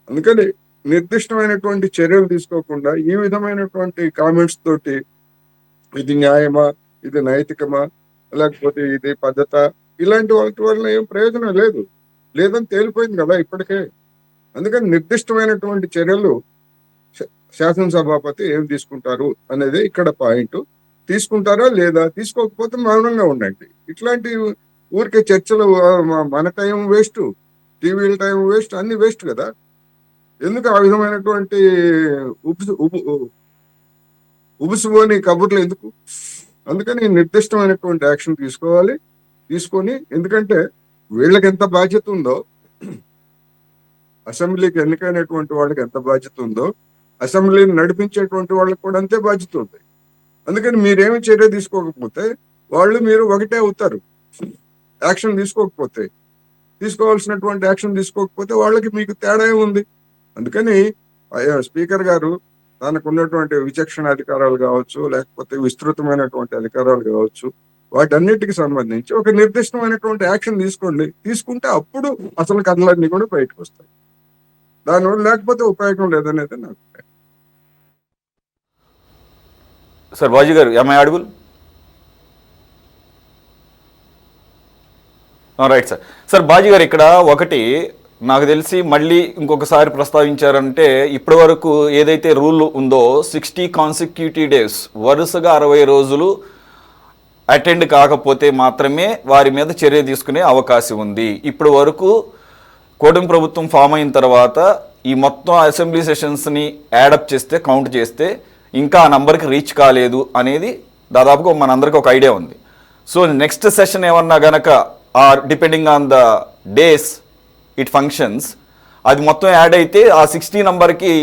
అందుకని నిర్దిష్టమైనటువంటి చర్యలు తీసుకోకుండా ఈ విధమైనటువంటి కామెంట్స్ తోటి ఇది న్యాయమా, ఇది నైతికమా, లేకపోతే ఇది పద్ధత, ఇలాంటి వాటి వల్ల ఏం ప్రయోజనం లేదు, లేదని తేలిపోయింది కదా ఇప్పటికే. అందుకని నిర్దిష్టమైనటువంటి చర్యలు శాసనసభాపతి ఏం తీసుకుంటారు అనేది ఇక్కడ పాయింట్. తీసుకుంటారా లేదా, తీసుకోకపోతే మౌనంగా ఉండండి. ఇట్లాంటి ఊరికే చర్చలు మన టైం వేస్ట్, టీవీల టైం వేస్ట్, అన్ని వేస్ట్ కదా. ఎందుకు ఆ విధమైనటువంటి ఉబుసుపోని కబుర్లు ఎందుకు? అందుకని నిర్దిష్టమైనటువంటి యాక్షన్ తీసుకోవాలి. తీసుకొని, ఎందుకంటే వీళ్ళకి ఎంత బాధ్యత ఉందో, అసెంబ్లీకి ఎన్నికైనటువంటి వాళ్ళకి ఎంత బాధ్యత ఉందో, అసెంబ్లీని నడిపించేటువంటి వాళ్ళకి కూడా అంతే బాధ్యత ఉంది. అందుకని మీరేమి చర్య తీసుకోకపోతే మీరు ఒకటే అవుతారు యాక్షన్ తీసుకోకపోతే. తీసుకోవాల్సినటువంటి యాక్షన్ తీసుకోకపోతే వాళ్ళకి మీకు తేడా ఉంది. అందుకని స్పీకర్ గారు తనకు ఉన్నటువంటి విచక్షణ అధికారాలు కావచ్చు, లేకపోతే విస్తృతమైనటువంటి అధికారాలు కావచ్చు, వాటన్నిటికి సంబంధించి ఒక నిర్దిష్టమైనటువంటి యాక్షన్ తీసుకుంటే అప్పుడు అసలు కథలన్నీ కూడా బయటకు వస్తాయి. దానివల్ల లేకపోతే ఉపయోగం లేదనేది నాకు. సార్ బాజీ గారు, am I audible? Right sir. Sir Baji గారు, ఇక్కడ ఒకటి నాకు తెలిసి మళ్ళీ ఇంకొకసారి ప్రస్తావించారంటే, ఇప్పటి వరకు ఏదైతే రూల్ ఉందో 60 కాన్సిక్యూటివ్ డేస్, వరుసగా 60 రోజులు అటెండ్ కాకపోతే మాత్రమే వారి మీద చర్య తీసుకునే అవకాశం ఉంది. ఇప్పటి వరకు కూటమి ప్రభుత్వం ఫామ్ అయిన తర్వాత ఈ మొత్తం అసెంబ్లీ సెషన్స్ని యాడప్ చేస్తే, కౌంట్ చేస్తే ఇంకా ఆ నంబర్కి రీచ్ కాలేదు అనేది దాదాపుగా మనందరికీ ఒక ఐడియా ఉంది. సో నెక్స్ట్ సెషన్ ఏమన్నా గనక depending on the days it functions, అది మొత్తం యాడ్ అయితే ఆ 60 నంబర్కి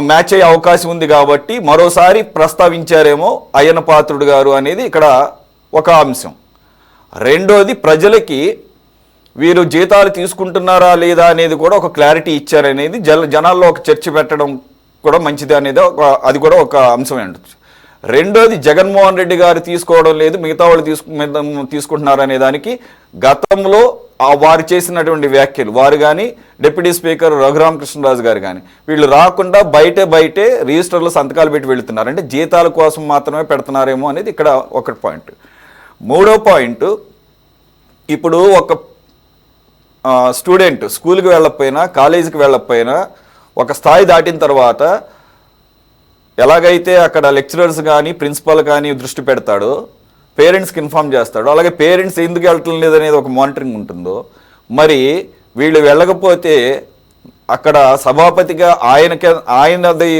మ్యాచ్ అయ్యే అవకాశం ఉంది. కాబట్టి మరోసారి ప్రస్తావించారేమో అయ్యన్న పాత్రుడు గారు అనేది ఇక్కడ ఒక అంశం. రెండోది, ప్రజలకి వీరు జీతాలు తీసుకుంటున్నారా లేదా అనేది కూడా ఒక క్లారిటీ ఇచ్చారనేది జనాల్లో ఒక చర్చ పెట్టడం కూడా మంచిది అనేది అది కూడా ఒక అంశం అండి. రెండోది, జగన్మోహన్ రెడ్డి గారు తీసుకోవడం లేదు, మిగతా వాళ్ళు తీసుకుంటున్నారు అనే దానికి గతంలో వారు చేసినటువంటి వ్యాఖ్యలు, వారు కానీ డిప్యూటీ స్పీకర్ రఘురామకృష్ణరాజు గారు కానీ, వీళ్ళు రాకుండా బయటే రిజిస్టర్లో సంతకాలు పెట్టి వెళుతున్నారు. అంటే జీతాల కోసం మాత్రమే పెడుతున్నారేమో అనేది ఇక్కడ ఒక పాయింట్. మూడో పాయింట్, ఇప్పుడు ఒక స్టూడెంట్ స్కూల్కి వెళ్ళకపోయినా, కాలేజీకి వెళ్ళకపోయినా, ఒక స్థాయి దాటిన తర్వాత ఎలాగైతే అక్కడ లెక్చరర్స్ కానీ ప్రిన్సిపల్ కానీ దృష్టి పెడతాడో, పేరెంట్స్కి ఇన్ఫామ్ చేస్తాడో, అలాగే పేరెంట్స్ ఎందుకు వెళ్ళటం లేదనేది ఒక మానిటరింగ్ ఉంటుందో, మరి వీళ్ళు వెళ్ళకపోతే అక్కడ సభాపతిగా ఆయనది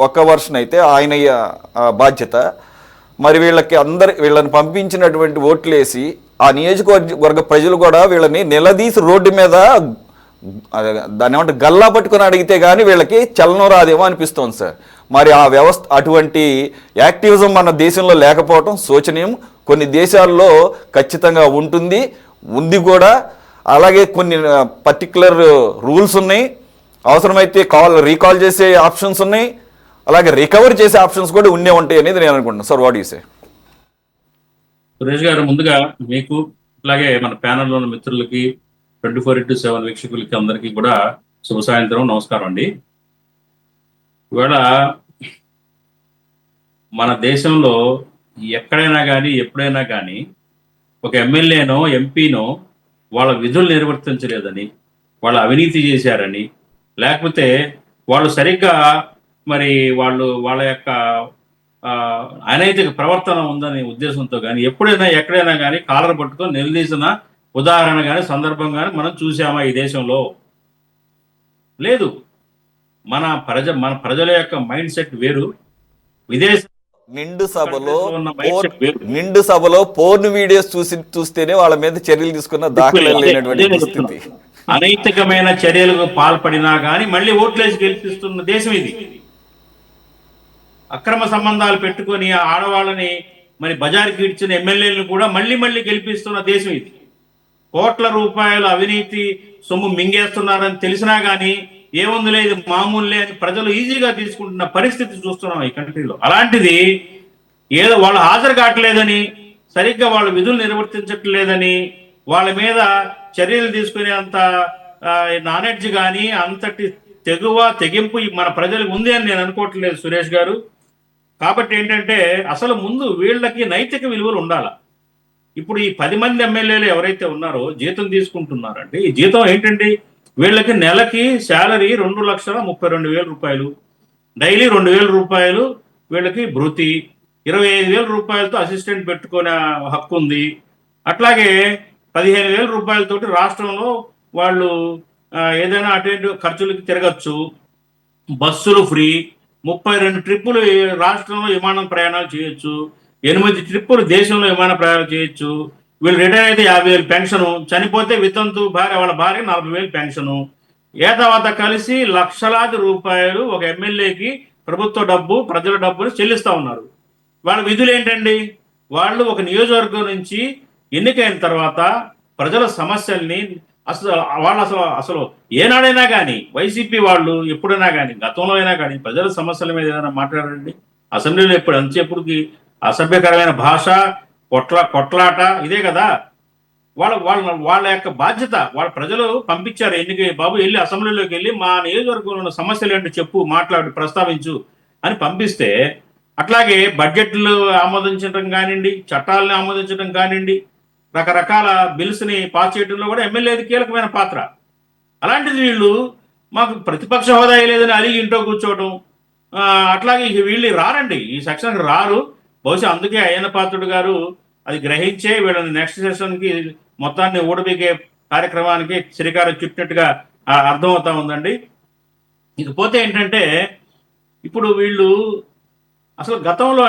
ఒక వర్షన్ అయితే ఆయన బాధ్యత. మరి వీళ్ళని పంపించినటువంటి ఓట్లేసి ఆ నియోజకవర్గ ప్రజలు కూడా వీళ్ళని నిలదీసి రోడ్డు మీద దాన్ని ఏమంటే గల్లా పట్టుకొని అడిగితే కానీ వీళ్ళకి చలనం రాదేమో అనిపిస్తోంది సార్. మరి ఆ వ్యవస్థ, అటువంటి యాక్టివిజం మన దేశంలో లేకపోవటం శోచనీయం. కొన్ని దేశాల్లో ఖచ్చితంగా ఉంది కూడా. అలాగే కొన్ని పర్టికులర్ రూల్స్ ఉన్నాయి, అవసరమైతే రీకాల్ చేసే ఆప్షన్స్ ఉన్నాయి, అలాగే రికవర్ చేసే ఆప్షన్స్ కూడా ఉంటాయి అనేది నేను అనుకుంటున్నాను. Sir, what you say? Suresh గారు, ముందుగా మీకు అలాగే మన ప్యానెల్లో ఉన్న మిత్రులకి 24/7 వీక్షకులకి అందరికీ కూడా శుభ సాయంత్రం, నమస్కారం అండి. ఇవాళ మన దేశంలో ఎక్కడైనా కానీ ఎప్పుడైనా కానీ ఒక ఎమ్మెల్యేనో ఎంపీనో వాళ్ళ విధులు నిర్వర్తించలేదని, వాళ్ళ అవినీతి చేశారని, లేకపోతే వాళ్ళు సరిగ్గా మరి వాళ్ళ యొక్క అనైతిక ప్రవర్తన ఉందనే ఉద్దేశంతో కానీ ఎక్కడైనా కానీ కాలర్ పట్టుకొని నిలదీసిన ఉదాహరణ కానీ సందర్భం కానీ మనం చూసామా ఈ దేశంలో? లేదు. మన ప్రజల యొక్క మైండ్ సెట్ వేరు. విదేశ నిండు సభలో పోర్న్ వీడియోస్ చూస్తేనే వాళ్ళ మీద చర్యలు తీసుకున్న దాఖలు అనైతికమైన చర్యలకు పాల్పడినా కానీ మళ్ళీ ఓట్లేసి గెలిపిస్తున్న దేశం ఇది. అక్రమ సంబంధాలు పెట్టుకొని ఆడవాళ్ళని మరి బజారుకి ఇచ్చిన ఎమ్మెల్యేలను కూడా మళ్ళీ గెలిపిస్తున్న దేశం ఇది. కోట్ల రూపాయల అవినీతి సొమ్ము మింగేస్తున్నారని తెలిసినా కానీ ఏముందిలే, ఇది మామూలులే అని ప్రజలు ఈజీగా తీసుకుంటున్న పరిస్థితి చూస్తున్నాం ఈ కంట్రీలో. అలాంటిది ఏదో వాళ్ళు హాజరు కావట్లేదని, సరిగ్గా వాళ్ళ విధులు నిర్వర్తించట్లేదని వాళ్ళ మీద చర్యలు తీసుకునే అంత నాలెడ్జ్ కానీ అంతటి తెగింపు మన ప్రజలకు ఉంది అని నేను అనుకోవట్లేదు సురేష్ గారు. కాబట్టి ఏంటంటే అసలు ముందు వీళ్ళకి నైతిక విలువలు ఉండాలి. ఇప్పుడు ఈ 10 మంది ఎమ్మెల్యేలు ఎవరైతే ఉన్నారో జీతం తీసుకుంటున్నారంటే, ఈ జీతం ఏంటండి? వీళ్ళకి నెలకి శాలరీ 2,32,000 రూపాయలు, డైలీ 2,000 రూపాయలు వీళ్ళకి భృతి, 25,000 రూపాయలతో అసిస్టెంట్ పెట్టుకునే హక్కు ఉంది. అట్లాగే 15,000 రూపాయలతోటి రాష్ట్రంలో వాళ్ళు ఏదైనా అటు ఖర్చులకి తిరగచ్చు, బస్సులు ఫ్రీ, 32 ట్రిప్పులు రాష్ట్రంలో విమానం ప్రయాణాలు చేయొచ్చు, 8 ట్రిప్పులు దేశంలో విమాన ప్రయాణాలు చేయొచ్చు. వీళ్ళు రిటైర్ అయితే 50,000 పెన్షను, చనిపోతే వితంతు వాళ్ళ భార్య 40,000 పెన్షను. తర్వాత కలిసి లక్షలాది రూపాయలు ఒక ఎమ్మెల్యేకి ప్రభుత్వ డబ్బు, ప్రజల డబ్బులు చెల్లిస్తూ ఉన్నారు. వాళ్ళ విధులు ఏంటండి? వాళ్ళు ఒక నియోజకవర్గం నుంచి ఎన్నికైన తర్వాత ప్రజల సమస్యల్ని అసలు వాళ్ళు అసలు ఏనాడైనా కానీ వైసీపీ వాళ్ళు ఎప్పుడైనా కానీ గతంలో అయినా కానీ ప్రజల సమస్యల మీద ఏదైనా మాట్లాడారండి? అసెంబ్లీలో ఎప్పుడు అంతసేపుడికి అసభ్యకరమైన భాష, కొట్లాట ఇదే కదా. వాళ్ళ యొక్క బాధ్యత. వాళ్ళ ప్రజలు పంపించారు ఎన్నిక, బాబు వెళ్ళి అసెంబ్లీలోకి వెళ్ళి మా నియోజకవర్గంలో ఉన్న సమస్యలు ఏంటో చెప్పు, మాట్లాడు, ప్రస్తావించు అని పంపిస్తే, అట్లాగే బడ్జెట్లు ఆమోదించడం కానివ్వండి, చట్టాలను ఆమోదించడం కానివ్వండి, రకరకాల బిల్స్ని పాస్ చేయడంలో కూడా ఎమ్మెల్యేది కీలకమైన పాత్ర. అలాంటిది వీళ్ళు మాకు ప్రతిపక్ష హోదా లేదని అలిగి ఇంట్లో కూర్చోవడం, అట్లాగే వీళ్ళు రారండి, ఈ సెక్షన్కి రారు. బహుశా అందుకే అయ్యన్న పాత్రుడు గారు అది గ్రహించే వీళ్ళని నెక్స్ట్ సెషన్కి మొత్తాన్ని ఊడబీకే కార్యక్రమానికి శ్రీకారం చుట్టినట్టుగా అర్థమవుతా ఉందండి. ఇకపోతే ఏంటంటే ఇప్పుడు వీళ్ళు అసలు గతంలో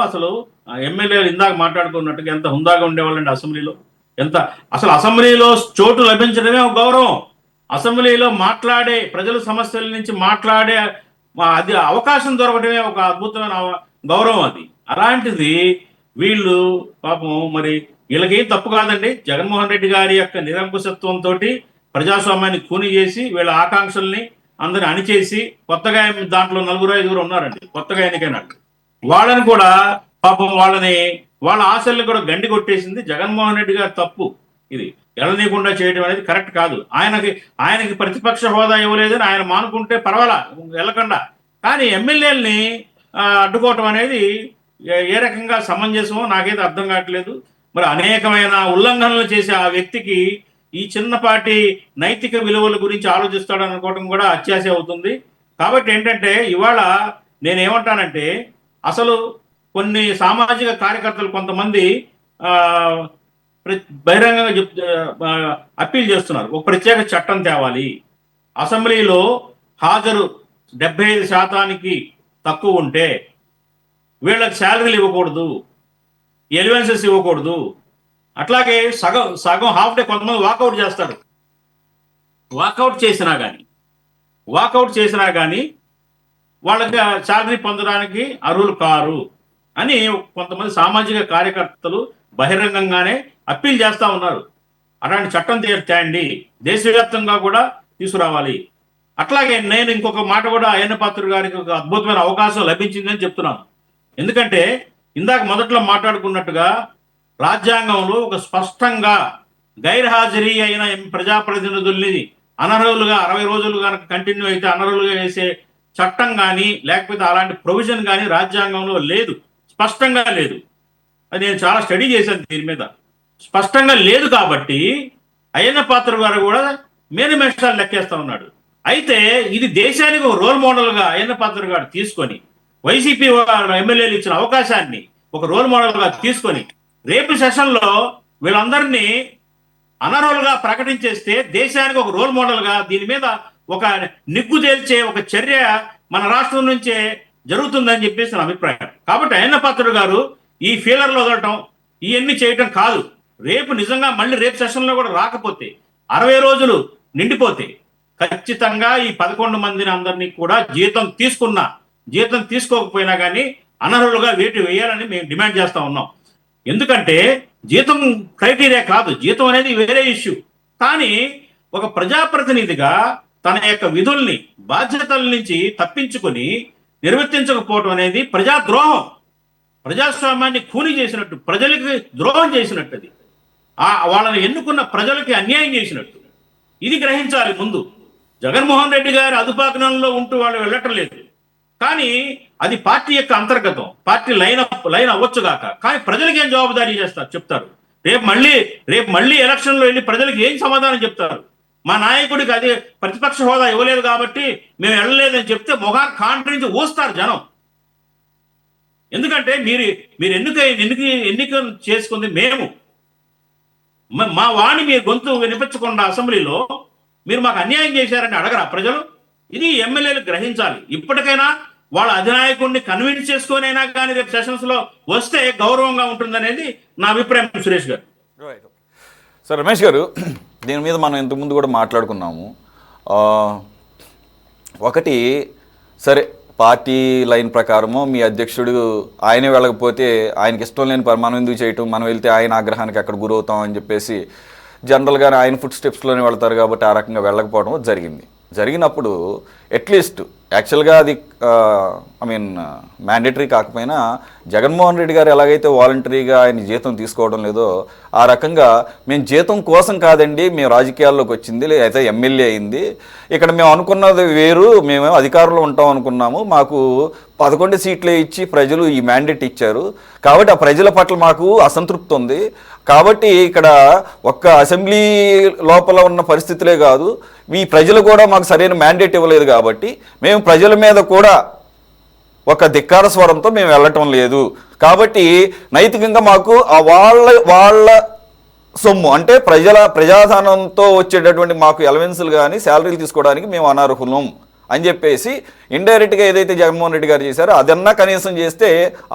అసలు ఎమ్మెల్యేలు ఇందాక మాట్లాడుకున్నట్టుగా ఎంత హుందాగా ఉండేవాళ్ళండి అసెంబ్లీలో. అసలు అసెంబ్లీలో చోటు లభించడమే ఒక గౌరవం. అసెంబ్లీలో మాట్లాడే, ప్రజల సమస్యల నుంచి మాట్లాడే అది అవకాశం దొరకడమే ఒక అద్భుతమైన గౌరవం అది. అలాంటిది వీళ్ళు పాపం మరి వీళ్ళకేం తప్పు కాదండి. జగన్మోహన్ రెడ్డి గారి యొక్క నిరంకుశత్వంతో ప్రజాస్వామ్యాన్ని కూని చేసి వీళ్ళ ఆకాంక్షల్ని అందరిని అణిచేసి, కొత్తగా దాంట్లో 4-5 ఉన్నారండి కొత్తగా ఎన్నికైన వాళ్ళని కూడా పాపం వాళ్ళ ఆశల్ని కూడా గండి కొట్టేసింది జగన్మోహన్ రెడ్డి గారి తప్పు. ఇది ఎలనీయకుండా చేయడం అనేది కరెక్ట్ కాదు. ఆయనకి ప్రతిపక్ష హోదా ఇవ్వలేదని ఆయన మానుకుంటే పర్వాలా, వెళ్ళకుండా. కానీ ఎమ్మెల్యేలని అడ్డుకోవటం అనేది ఏ రకంగా సమంజసమో నాకైతే అర్థం కావట్లేదు. మరి అనేకమైన ఉల్లంఘనలు చేసే ఆ వ్యక్తికి ఈ చిన్నపాటి నైతిక విలువల గురించి ఆలోచిస్తాడు అనుకోవడం కూడా అత్యాశ అవుతుంది. కాబట్టి ఏంటంటే ఇవాళ నేనేమంటానంటే, అసలు కొన్ని సామాజిక కార్యకర్తలు కొంతమంది బహిరంగంగా అప్పీల్ చేస్తున్నారు, ఒక ప్రత్యేక చట్టం తేవాలి, అసెంబ్లీలో హాజరు 75% తక్కువ ఉంటే వీళ్ళకి శాలరీలు ఇవ్వకూడదు, ఎలివెన్సెస్ ఇవ్వకూడదు. అట్లాగే సగం హాఫ్ డే కొంతమంది వాకౌట్ చేస్తారు. వాకౌట్ చేసినా కానీ వాళ్ళకి శాలరీ పొందడానికి అర్హులు కారు అని కొంతమంది సామాజిక కార్యకర్తలు బహిరంగంగానే అప్పీల్ చేస్తూ ఉన్నారు. అలాంటి చట్టం తేండి, దేశవ్యాప్తంగా కూడా తీసుకురావాలి. అట్లాగే నేను ఇంకొక మాట కూడా అయ్యన్న పాత్రుడు గారికి ఒక అద్భుతమైన అవకాశం లభించిందని చెప్తున్నాను. ఎందుకంటే ఇందాక మొదట్లో మాట్లాడుకున్నట్టుగా రాజ్యాంగంలో ఒక స్పష్టంగా గైర్హాజరీ అయిన ప్రజాప్రతినిధుల్ని అనర్హులుగా 60 రోజులు కనుక కంటిన్యూ అయితే అనర్హులుగా వేసే చట్టం కానీ లేకపోతే అలాంటి ప్రొవిజన్ కానీ రాజ్యాంగంలో లేదు, స్పష్టంగా లేదు. అది నేను చాలా స్టడీ చేశాను దీని మీద. స్పష్టంగా లేదు కాబట్టి అయ్యన్న పాత్రుడు గారు కూడా మేనిమేషాలు లెక్కేస్తా ఉన్నాడు. అయితే ఇది దేశానికి ఒక రోల్ మోడల్గా అయ్యన్న పాత్రుడు గారు తీసుకొని, వైసీపీ ఎమ్మెల్యేలు ఇచ్చిన అవకాశాన్ని ఒక రోల్ మోడల్గా తీసుకొని రేపు సెషన్లో వీళ్ళందరినీ అనర్హులుగా ప్రకటించేస్తే దేశానికి ఒక రోల్ మోడల్గా దీని మీద ఒక నిగ్గు తేల్చే ఒక చర్య మన రాష్ట్రం నుంచే జరుగుతుందని చెప్పేసి నా అభిప్రాయం. కాబట్టి అయ్యన్న పాత్రుడు గారు ఈ ఫీలర్లో వదలటం ఇవన్నీ చేయటం కాదు. రేపు నిజంగా మళ్ళీ రేపు సెషన్లో కూడా రాకపోతే 60 రోజులు నిండిపోతే ఖచ్చితంగా ఈ 11 మందిని అందరినీ కూడా జీతం తీసుకోకపోయినా కానీ అనర్హులుగా వేయాలని మేము డిమాండ్ చేస్తా ఉన్నాం. ఎందుకంటే జీతం క్రైటీరియా కాదు, జీతం అనేది వేరే ఇష్యూ. కానీ ఒక ప్రజాప్రతినిధిగా తన యొక్క విధుల్ని, బాధ్యతల నుంచి తప్పించుకొని నిర్వర్తించకపోవడం అనేది ప్రజాద్రోహం, ప్రజాస్వామ్యాన్ని ఖూనీ చేసినట్టు, ప్రజలకి ద్రోహం చేసినట్టు, అది వాళ్ళని ఎన్నుకున్న ప్రజలకి అన్యాయం చేసినట్టు. ఇది గ్రహించాలి ముందు. జగన్మోహన్ రెడ్డి గారి అదుపాకనంలో ఉంటూ వాళ్ళు వెళ్ళటం లేదు, కానీ అది పార్టీ యొక్క అంతర్గతం, పార్టీ లైన్ అవ్వచ్చుగాక. కానీ ప్రజలకి ఏం జవాబుదారీ చెప్తారు? రేపు మళ్ళీ ఎలక్షన్లో వెళ్ళి ప్రజలకు ఏం సమాధానం చెప్తారు? మా నాయకుడికి అది ప్రతిపక్ష హోదా ఇవ్వలేదు కాబట్టి మేము వెళ్ళలేదని చెప్తే మొగాన్ని కాంట్రించి ఊస్తారు జనం. ఎందుకంటే మీరు ఎన్నిక చేసుకుంది మేము. మా వాణి మీరు గొంతు వినిపించకుండా అసెంబ్లీలో మీరు మాకు అన్యాయం చేశారని అడగరా ప్రజలు? ఇది ఎమ్మెల్యేలు గ్రహించాలి. ఇప్పటికైనా వాళ్ళ అధినాయకుడిని కన్విన్స్ చేసుకొనైనా కానీ రేపు సెషన్స్ లో వస్తే గౌరవంగా ఉంటుందనేది నా అభిప్రాయం. సురేష్ గారు. సార్ రమేష్ గారు, దీని మీద మనం ఇంతకుముందు కూడా మాట్లాడుకున్నాము. ఒకటి, సరే పార్టీ లైన్ ప్రకారము మీ అధ్యక్షుడు ఆయనే వెళ్ళకపోతే ఆయనకి ఇష్టం లేని మనం ఎందుకు చేయటం, మనం వెళ్తే ఆయన ఆగ్రహానికి అక్కడ గురవుతాం అని చెప్పేసి జనరల్గానే ఆయన ఫుడ్ స్టెప్స్లోనే వెళ్తారు కాబట్టి ఆ రకంగా వెళ్ళకపోవడం జరిగినప్పుడు అట్లీస్ట్ యాక్చువల్గా అది మ్యాండేటరీ కాకపోయినా జగన్మోహన్ రెడ్డి గారు ఎలాగైతే వాలంటరీగా ఆయన జీతం తీసుకోవడం లేదో ఆ రకంగా మేము జీతం కోసం కాదండి మేము రాజకీయాల్లోకి వచ్చింది లేదా ఎమ్మెల్యే అయింది, ఇక్కడ మేము అనుకున్నది వేరు, మేము అధికారంలో ఉంటాం అనుకున్నాము, మాకు 11 సీట్లే ఇచ్చి ప్రజలు ఈ మ్యాండేట్ ఇచ్చారు కాబట్టి ఆ ప్రజల పట్ల మాకు అసంతృప్తి ఉంది కాబట్టి ఇక్కడ ఒక్క అసెంబ్లీ లోపల ఉన్న పరిస్థితులే కాదు ఈ ప్రజలు కూడా మాకు సరైన మ్యాండేట్ ఇవ్వలేదు కాబట్టి మేము ప్రజల మీద కూడా ఒక ధిక్కార స్వరంతో మేము వెళ్ళటం లేదు కాబట్టి నైతికంగా మాకు ఆ వాళ్ళ సొమ్ము అంటే ప్రజాధనంతో వచ్చేటటువంటి మాకు అలవెన్సులు కానీ శాలరీలు తీసుకోవడానికి మేము అనర్హులం అని చెప్పేసి ఇండైరెక్ట్గా ఏదైతే జగన్మోహన్ రెడ్డి గారు చేశారో అదన్నా కనీసం చేస్తే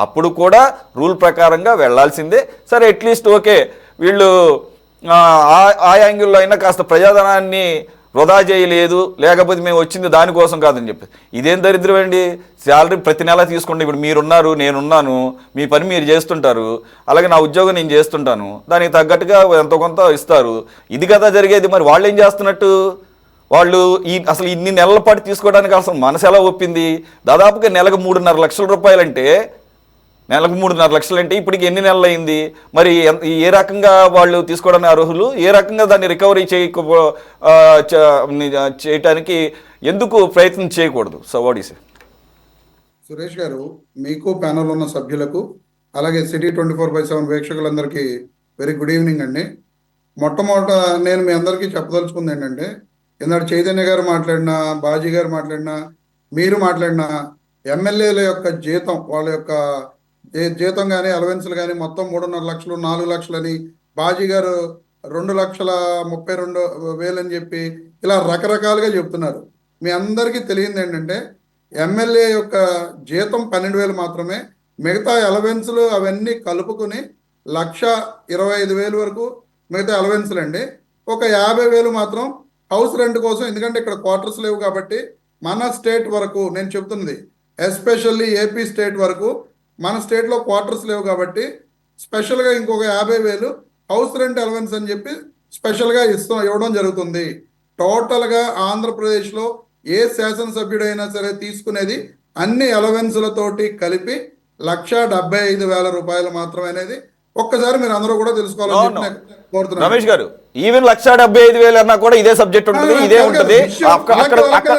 అప్పుడు కూడా రూల్ ప్రకారంగా వెళ్లాల్సిందే. సరే అట్లీస్ట్ ఓకే వీళ్ళు ఆ యాంగిల్లో అయినా కాస్త ప్రజాధనాన్ని వృధా చేయలేదు, లేకపోతే మేము వచ్చింది దానికోసం కాదని చెప్పి ఇదేం దరిద్రం అండి. శాలరీ ప్రతి నెల తీసుకోండి, ఇప్పుడు మీరున్నారు నేనున్నాను, మీ పని మీరు చేస్తుంటారు, అలాగే నా ఉద్యోగం నేను చేస్తుంటాను, దానికి తగ్గట్టుగా ఎంతో కొంత ఇస్తారు, ఇది కదా జరిగేది. మరి వాళ్ళు ఏం చేస్తున్నట్టు? వాళ్ళు అసలు ఇన్ని నెలల పాటు తీసుకోవడానికి అసలు మనసు ఎలా ఒప్పింది? దాదాపుగా నెలకు 3.5 లక్షల రూపాయలంటే నెలకు 3.5 లక్షలు అంటే ఇప్పటికి ఎన్ని నెలలు అయింది? మరి ఏ రకంగా వాళ్ళు తీసుకోవడానికి అర్హులు? ఏ రకంగా దాన్ని రికవరీ చేయటానికి ఎందుకు ప్రయత్నం చేయకూడదు? సో వాట్ ఈస్ సురేష్ గారు, మీకు ప్యానల్ ఉన్న సభ్యులకు అలాగే సిటీ 24/7 వీక్షకులందరికీ వెరీ గుడ్ ఈవినింగ్ అండి. మొట్టమొదట నేను మీ అందరికీ చెప్పదలుచుకుంది ఏంటంటే, ఇందాక చైతన్య గారు మాట్లాడినా, బాజీ గారు మాట్లాడినా, మీరు మాట్లాడినా ఎమ్మెల్యేల యొక్క జీతం, వాళ్ళ యొక్క జీతం కానీ అలవెన్స్లు కానీ మొత్తం 3.5 లక్షలు 4 లక్షలని, బాజీ గారు 2,32,000 అని చెప్పి ఇలా రకరకాలుగా చెప్తున్నారు. మీ అందరికీ తెలియంది ఏంటంటే ఎమ్మెల్యే యొక్క జీతం 12,000 మాత్రమే, మిగతా అలవెన్స్లు అవన్నీ కలుపుకుని 1,25,000 వరకు మిగతా అలవెన్స్లు అండి. ఒక 50,000 మాత్రం హౌస్ రెంట్ కోసం, ఎందుకంటే ఇక్కడ క్వార్టర్స్ లేవు కాబట్టి మన స్టేట్ వరకు నేను చెప్తున్నది, ఎస్పెషల్లీ ఏపీ స్టేట్ వరకు మన స్టేట్లో క్వార్టర్స్ లేవు కాబట్టి స్పెషల్గా ఇంకొక 50,000 హౌస్ రెంట్ అలవెన్స్ అని చెప్పి స్పెషల్గా ఇవ్వడం జరుగుతుంది. టోటల్గా ఆంధ్రప్రదేశ్లో ఏ శాసనసభ్యుడైనా సరే తీసుకునేది అన్ని అలవెన్స్లతోటి కలిపి 1,75,000 రూపాయలు మాత్రమే అనేది ఒక్కసారి మీరు అందరూ కూడా తెలుసుకోవాలని కోరుతున్నాను. రమేష్ గారు, ఈవెన్ 1,75,000 అన్నా కూడా ఇదే సబ్జెక్ట్ ఉంటుంది, ఇదే ఉంటుంది,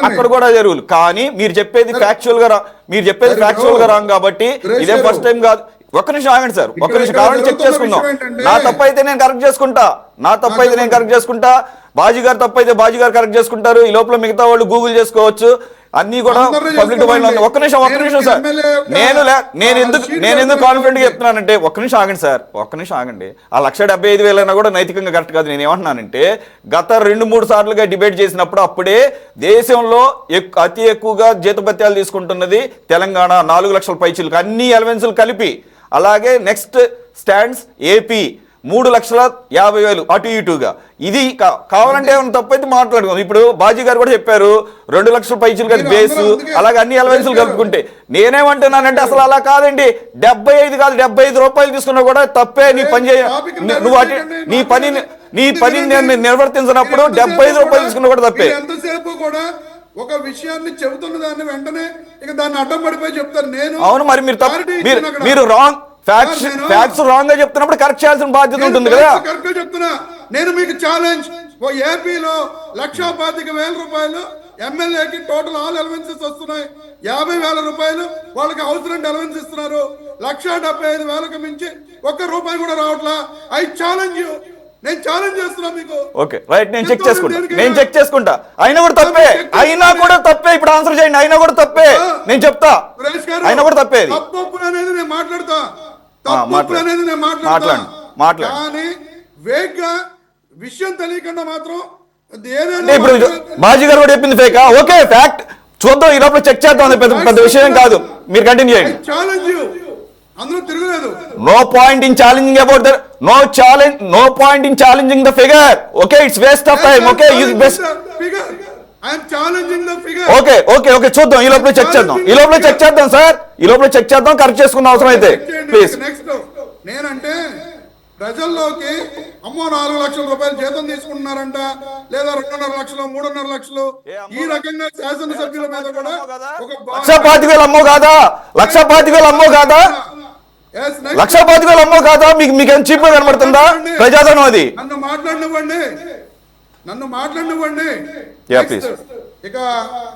అక్కడ కూడా జరుగులు. కానీ మీరు చెప్పేది ఫ్యాక్చువల్ గా రాంగ్ కాబట్టి ఇదే ఫస్ట్ టైం కాదు. ఒక్క నిమిషం ఆగండి సార్, ఒక్క నిమిషం కావాలని చెక్ చేసుకుందాం. నా తప్పు అయితే నేను కరెక్ట్ చేసుకుంటా, బాజీ గారు తప్పు అయితే బాజీ గారు కరెక్ట్ చేసుకుంటారు. ఈ లోపల మిగతా వాళ్ళు గూగుల్ చేసుకోవచ్చు, అన్ని కూడా పబ్లిక్ డొమైన్ లో. ఒక్క నిమిషం సార్, నేను ఎందుకు కాన్ఫిడెంట్ గా చెప్తున్నానంటే, ఒక్క నిమిషం ఆగండి సార్, ఒక్క నిమిషం ఆగండి. ఆ 1,75,000 అయినా కూడా నైతికంగా కరెక్ట్ కాదు. నేను ఏమంటున్నానంటే, గత 2-3 సార్లుగా డిబేట్ చేసినప్పుడు అప్పుడే దేశంలో అతి ఎక్కువగా జీతభత్యాలు తీసుకుంటున్నది తెలంగాణ, 4 లక్షల పైచీలకు అన్ని అలవెన్సులు కలిపి. అలాగే నెక్స్ట్ స్టాండ్స్ ఏపీ 3,50,000 అటు ఇటుగా. ఇది కావాలంటే ఏమైనా తప్పైతే మాట్లాడుకోండి. ఇప్పుడు బాజీ గారు కూడా చెప్పారు 2 లక్షల పైచీలు కలిపి బేసు, అలాగే అన్ని అలవెన్సులు కలుపుకుంటే. నేనేమంటున్నానంటే అసలు అలా కాదండి, 75 కాదు 75 రూపాయలు తీసుకున్నా కూడా తప్పే. నీ పని నువ్వు నీ పని నేను నిర్వర్తించినప్పుడు 75 రూపాయలు తీసుకున్నా కూడా తప్పే. ఎంతసేపు కూడా ఒక విషయాన్ని చెబుతున్న దాన్ని వెంటనే ఇక దాన్ని అడ్డం పడిపోయి చెప్తారు. నేను అవును, మరి మీరు రాంగ్ ఫ్యాక్ట్స్ రాంగ్ గా చెప్తున్నప్పుడు కరెక్ట్ చేయాల్సిన బాధ్యత ఉంటుంది కదా. కరెక్ట్ గా చెప్తున్నా. నేను మీకు ఛాలెంజ్, ఏపీలో 1,25,000 రూపాయలు ఎమ్మెల్యేకి టోటల్ ఆల్ అలవెన్సెస్ వస్తున్నాయి. 50,000 రూపాయలు వాళ్ళకి హౌస్ రెంట్ అలవెన్స్ ఇస్తున్నారు. 1,75,000కి మించి ఒక్క రూపాయి కూడా రావట్లా. ఐ ఛాలెంజ్ యూ, నేను ఛాలెంజ్ చేస్తున్నా మీకు. ఓకే రైట్, నేను చెక్ చేసుకుంటా. అయినా కూడా తప్పే. ఇప్పుడు ఆన్సర్ చేయండి. అయినా కూడా తప్పే, నేను చెప్తా. అయినా కూడా తప్పే. తప్పు అనేది నేను మాట్లాడతా, కానీ వేగ్గా విషయం తెలియకుండా మాత్రం ఇప్పుడు బాజీ గారు కూడా చెప్పింది ఫేకా. ఓకే, ఫ్యాక్ట్ చూద్దాం, ఈ లోపల చెక్ చేద్దాం. పెద్ద విషయం కాదు, మీరు కంటిన్యూ చేయండి. ఛాలెంజ్ అందులో తిరగలేదు. No point in challenging about the no point in challenging the figure. Okay, it's waste of time. Okay, use best figure. I am challenging the figure. Okay, చూద్దాం. ఈ లోపల చెక్ చేద్దాం సార్. ఈ లోపల check చేద్దాం, correct చేసుకుందాం అవసరం అయితే. ప్లీజ్. నెక్స్ట్ నేనంటే ప్రజల్లోకి అమ్మో 4 లక్షల రూపాయలు జీతం తీసుకుంటున్నారంట, లేదా 2.5 లక్షలు 3.5 లక్షలు, ఈ రకంగా శాసనసభ్యుల మీద కూడా ఒక 1,25,000 అమ్మో కాదా? 1,25,000 అమ్మో కాదా? Yes, next. 1,25,000 అమ్మో కాదా? మీకేం చీప్ కనబడుతుందా? ప్రజాధనం అది. నన్ను మాట్లాడినివ్వండి. Yeah, please. ఇక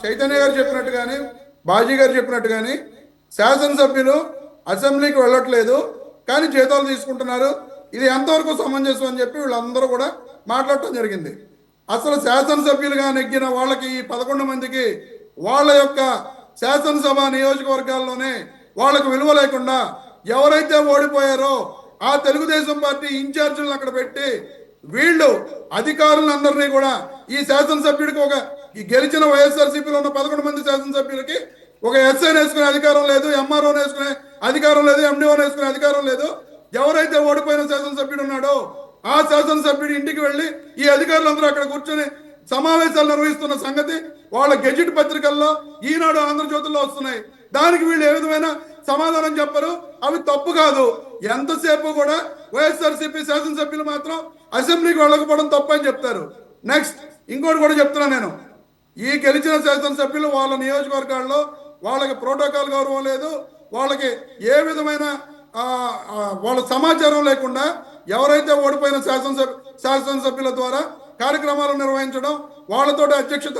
చైతన్య గారు చెప్పినట్టు కానీ బాజీ గారు చెప్పినట్టు కానీ శాసనసభ్యులు అసెంబ్లీకి వెళ్ళట్లేదు కానీ జీతాలు తీసుకుంటున్నారు, ఇది ఎంతవరకు సమంజసం అని చెప్పి వీళ్ళందరూ కూడా మాట్లాడటం జరిగింది. అసలు శాసనసభ్యులుగా నెగ్గిన వాళ్ళకి ఈ 11 మందికి వాళ్ళ యొక్క శాసనసభ నియోజకవర్గాల్లోనే వాళ్ళకు విలువ లేకుండా ఎవరైతే ఓడిపోయారో ఆ తెలుగుదేశం పార్టీ ఇన్ఛార్జీలను అక్కడ పెట్టి వీళ్ళు అధికారులందరినీ కూడా ఈ శాసనసభ్యుడికి ఈ గెలిచిన వైఎస్ఆర్సీపీలో ఉన్న 11 మంది శాసనసభ్యులకి ఒక ఎస్ఐని వేసుకునే అధికారం లేదు, ఎంఆర్ఓని వేసుకునే అధికారం లేదు, ఎండిఓని వేసుకునే అధికారం లేదు. ఎవరైతే ఓడిపోయిన శాసనసభ్యుడు ఉన్నాడో ఆ శాసనసభ్యుడి ఇంటికి వెళ్ళి ఈ అధికారులందరూ అక్కడ కూర్చొని సమావేశాలు నిర్వహిస్తున్న సంగతి వాళ్ళ గెజిట్ పత్రికల్లో ఈనాడు ఆంధ్రజ్యోతుల్లో వస్తున్నాయి. దానికి వీళ్ళు ఏ విధమైన సమాధానం చెప్పరు. అవి తప్పు కాదు. ఎంతసేపు కూడా వైఎస్ఆర్సీపీ శాసనసభ్యులు మాత్రం అసెంబ్లీకి వెళ్ళకపోవడం తప్పు అని చెప్తారు. నెక్స్ట్ ఇంకోటి కూడా చెప్తున్నా నేను, ఈ గెలిచిన శాసనసభ్యులు వాళ్ళ నియోజకవర్గాల్లో వాళ్ళకి ప్రోటోకాల్ గౌరవం లేదు, వాళ్ళకి ఏ విధమైన వాళ్ళ సమాచారం లేకుండా ఎవరైతే ఓడిపోయిన శాసనసభ్యుల ద్వారా కార్యక్రమాలు నిర్వహించడం, వాళ్ళతో అధ్యక్షత